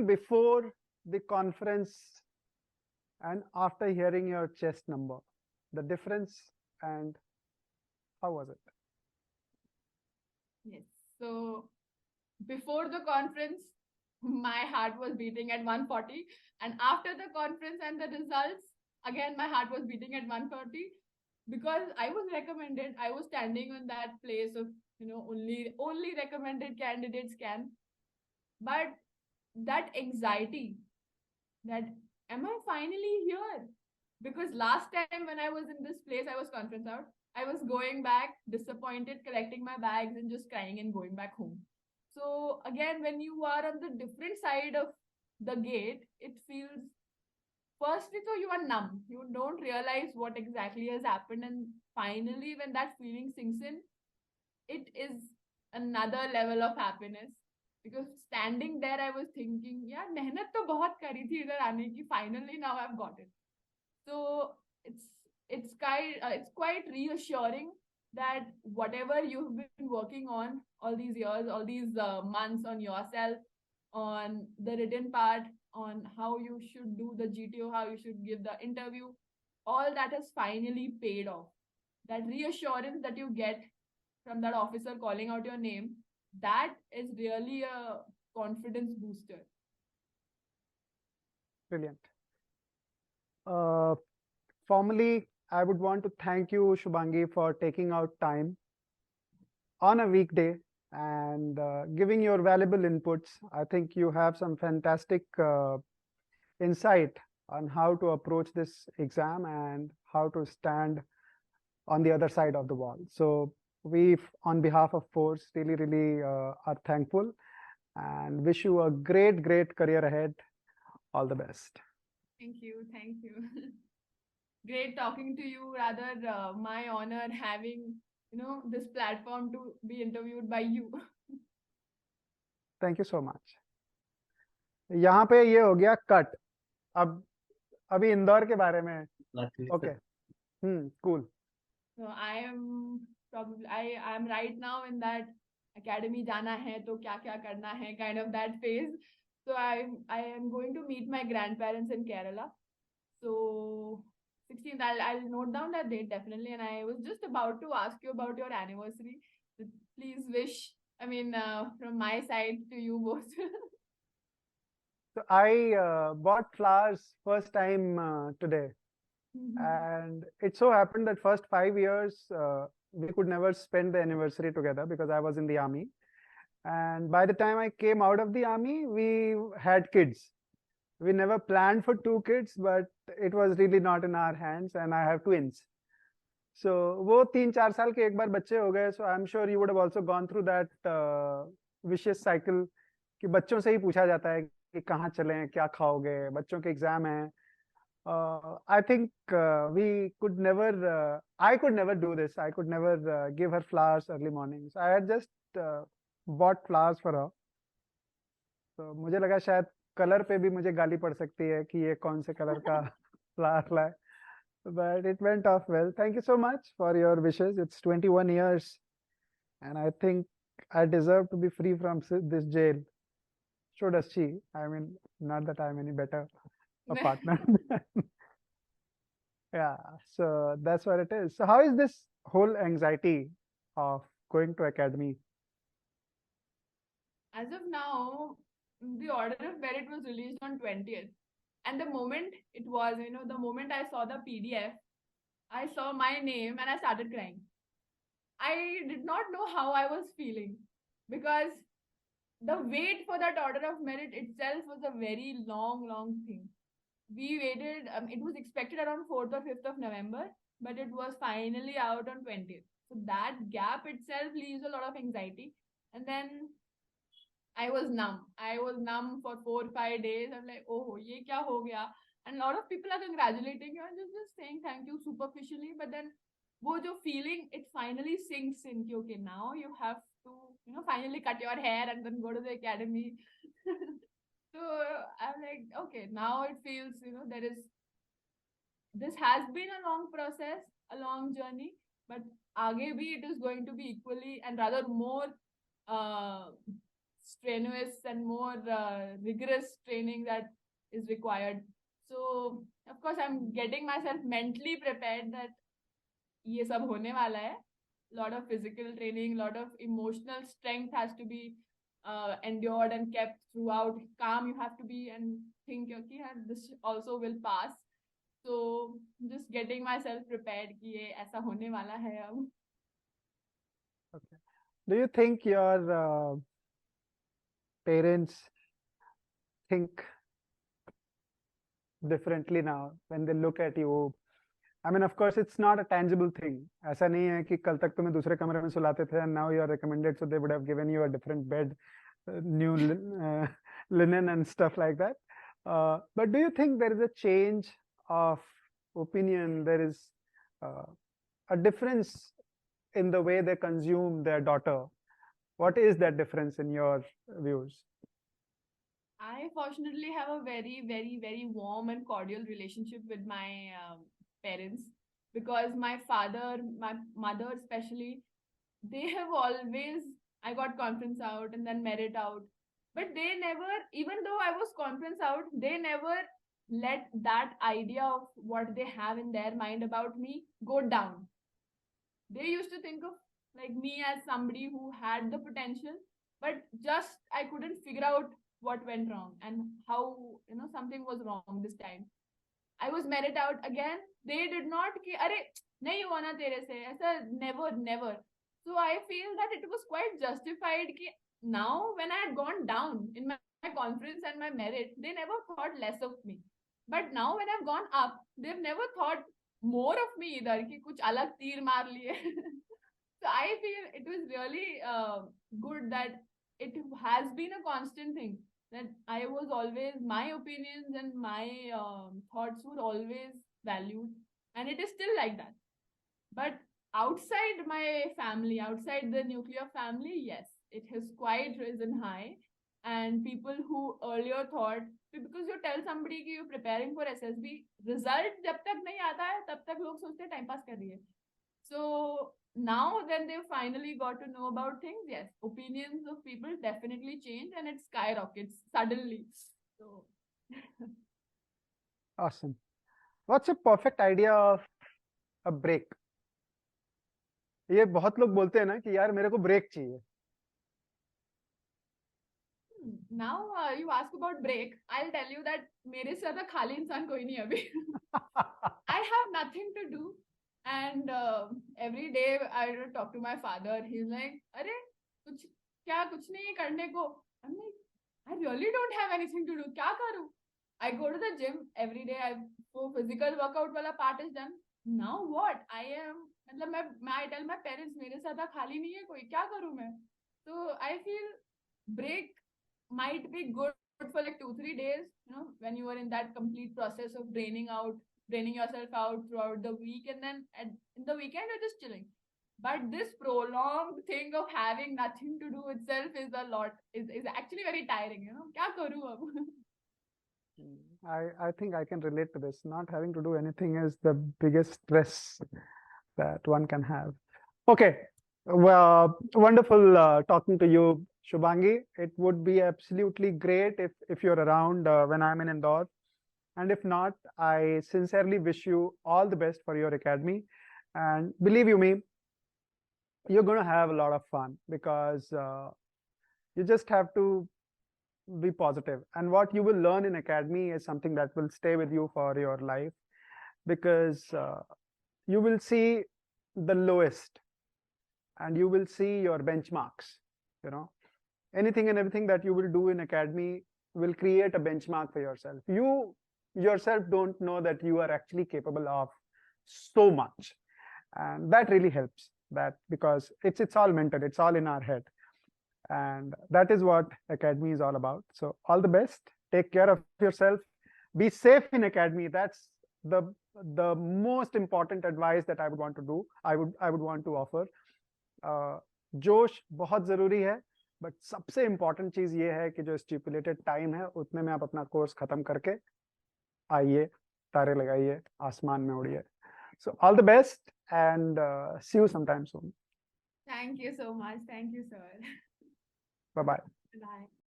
before the conference and after hearing your chest number, the difference, and how was it? Yes. So before the conference, my heart was beating at 140. And after the conference and the results, again, my heart was beating at 140 because I was recommended. I was standing on that place of, only recommended candidates can. But that anxiety, that am I finally here? Because last time when I was in this place, I was conference out. I was going back, disappointed, collecting my bags and just crying and going back home. So again, when you are on the different side of the gate, it feels, firstly, so you are numb. You don't realize what exactly has happened. And finally, when that feeling sinks in, it is another level of happiness. Because standing there, I was thinking, yeah, mehnat to bahut kari thi idhar aane ki. Finally, now I've got it. So it's quite reassuring that whatever you've been working on all these years, all these months on yourself, on the written part, on how you should do the GTO, how you should give the interview, all that has finally paid off. That reassurance that you get from that officer calling out your name, that is really a confidence booster. Brilliant. Formally, I would want to thank you, Shubhangi, for taking out time on a weekday and giving your valuable inputs. I think you have some fantastic insight on how to approach this exam and how to stand on the other side of the wall. So we, on behalf of Force, really are thankful and wish you a great career ahead. All the best. Thank you. Great talking to you. Rather, my honor having this platform to be interviewed by you. Thank you so much. यहाँ पे ये हो गया cut. अब अभी इंदौर के बारे में. Okay. Cool. So I am right now in that academy जाना है तो क्या करना है kind of that phase. So I am going to meet my grandparents in Kerala. So 16th, I'll note down that date definitely. And I was just about to ask you about your anniversary. So please wish, from my side to you both. So I bought flowers first time today. And it so happened that first 5 years, we could never spend the anniversary together because I was in the army. And by the time I came out of the army, we had kids. We never planned for 2 kids, but it was really not in our hands, and I have twins. So वो 3-4 साल के एक बार बच्चे हो गए. So I'm sure you would have also gone through that vicious cycle कि बच्चों से ही पूछा जाता है कि कहाँ चलें, क्या खाओगे, बच्चों के एग्जाम हैं. I think I could never do this. I could never give her flowers early mornings. I had just bought flowers for her. So मुझे लगा शायद कलर पे भी मुझे गाली पड़ सकती है कि ये कौन से कलर का फ्लावर लाए. But it went off well. Thank you so much for your wishes. It's 21 years and I think I deserve to be free from this jail. So does she. Not that I'm any better a partner. Yeah, so that's what it is. So how is this whole anxiety of going to academy? As of now, the order of merit was released on 20th. And the moment it was, the moment I saw the PDF, I saw my name and I started crying. I did not know how I was feeling, because the wait for that order of merit itself was a very long thing. We waited, it was expected around 4th or 5th of November, but it was finally out on 20th. So that gap itself leaves a lot of anxiety. And then I was numb. I was numb for 4 or 5 days. I'm like, oh, ye kya ho gaya? And a lot of people are congratulating you and just saying thank you superficially. But then, wo jo feeling, it finally sinks in. Okay, now you have to, finally cut your hair and then go to the academy. So I'm like, okay, now it feels, this has been a long process, a long journey, but aage bhi it is going to be equally and rather more uh, strenuous and more rigorous training that is required. So of course I'm getting myself mentally prepared that ye sab hone wala hai. Lot of physical training, lot of emotional strength has to be endured and kept throughout. Calm you have to be and think, okay, this also will pass. So just getting myself prepared कि ये ऐसा होने वाला है अब. Okay. Do you think your parents think differently now when they look at you? I mean, of course, it's not a tangible thing. ऐसा नहीं है कि कल तक तुम्हें दूसरे कमरे में सुलाते थे and now you are recommended, so they would have given you a different bed, new linen and stuff like that. But do you think there is a change of opinion? There is a difference in the way they consume their daughter. What is that difference in your views? I fortunately have a very warm and cordial relationship with my parents, because my father, my mother especially, they have always, I got conference out and then merit out, but they never, even though I was conference out, they never let that idea of what they have in their mind about me go down. They used to think of like me as somebody who had the potential, but just I couldn't figure out what went wrong and how something was wrong this time. I was merit out again. They did not कि अरे नहीं हुआ ना तेरे से ऐसा, never. So I feel that it was quite justified कि now when I had gone down in my conference and my merit, they never thought less of me. But now when I've gone up, they've never thought more of me either कि कुछ अलग तीर मार लिए. So I feel it was really good that it has been a constant thing, that I was always, my opinions and my thoughts were always valued, and it is still like that. But outside my family, outside the nuclear family, yes, it has quite risen high. And people who earlier thought, because you tell somebody कि you're preparing for SSB, result जब तक नहीं आता है तब तक लोग सोचते हैं time pass कर रही है. So now then they finally got to know about things, yes, opinions of people definitely change and it skyrockets suddenly. So awesome. What's a perfect idea of a break? ये बहुत लोग बोलते हैं ना कि यार मेरे को ब्रेक चाहिए. Now you ask about break, I'll tell you that मेरे से ज़्यादा खाली इंसान कोई नहीं अभी. I have nothing to do. And every day I talk to my father. He's like, "अरे कुछ नहीं करने को." I'm like, I really don't have anything to do. क्या करूँ? I go to the gym every day. Physical workout वाला part is done. Now what? मतलब I tell my parents मेरे से ज़्यादा खाली नहीं है कोई, क्या करूँ मैं? So I feel break might be good for like 2-3 days. When you are in that complete process of draining yourself out throughout the week, and then in the weekend you're just chilling. But this prolonged thing of having nothing to do itself is a lot, is actually very tiring. Kya karu ab? I think I can relate to this. Not having to do anything is the biggest stress that one can have. Okay, well, wonderful talking to you, Shubhangi. It would be absolutely great if you're around when I'm in Indore. And if not, I sincerely wish you all the best for your academy. And believe you me, you're going to have a lot of fun, because you just have to be positive. And what you will learn in academy is something that will stay with you for your life, because you will see the lowest and you will see your benchmarks. You know, anything and everything that you will do in academy will create a benchmark for yourself. You yourself don't know that you are actually capable of so much, and that really helps. That because it's all mental, it's all in our head, and that is what academy is all about. So all the best. Take care of yourself. Be safe in academy. That's the most important advice that I would want to do. I would want to offer. जोश बहुत जरूरी है, but सबसे important चीज ये है कि जो स्टिपुलेटेड टाइम है उतने में आप अपना कोर्स खत्म करके आइए, तारे लगाइए, आसमान में उड़िए. So all the best and see you sometime soon. Thank you so much. Thank you, sir. Bye-bye. Bye.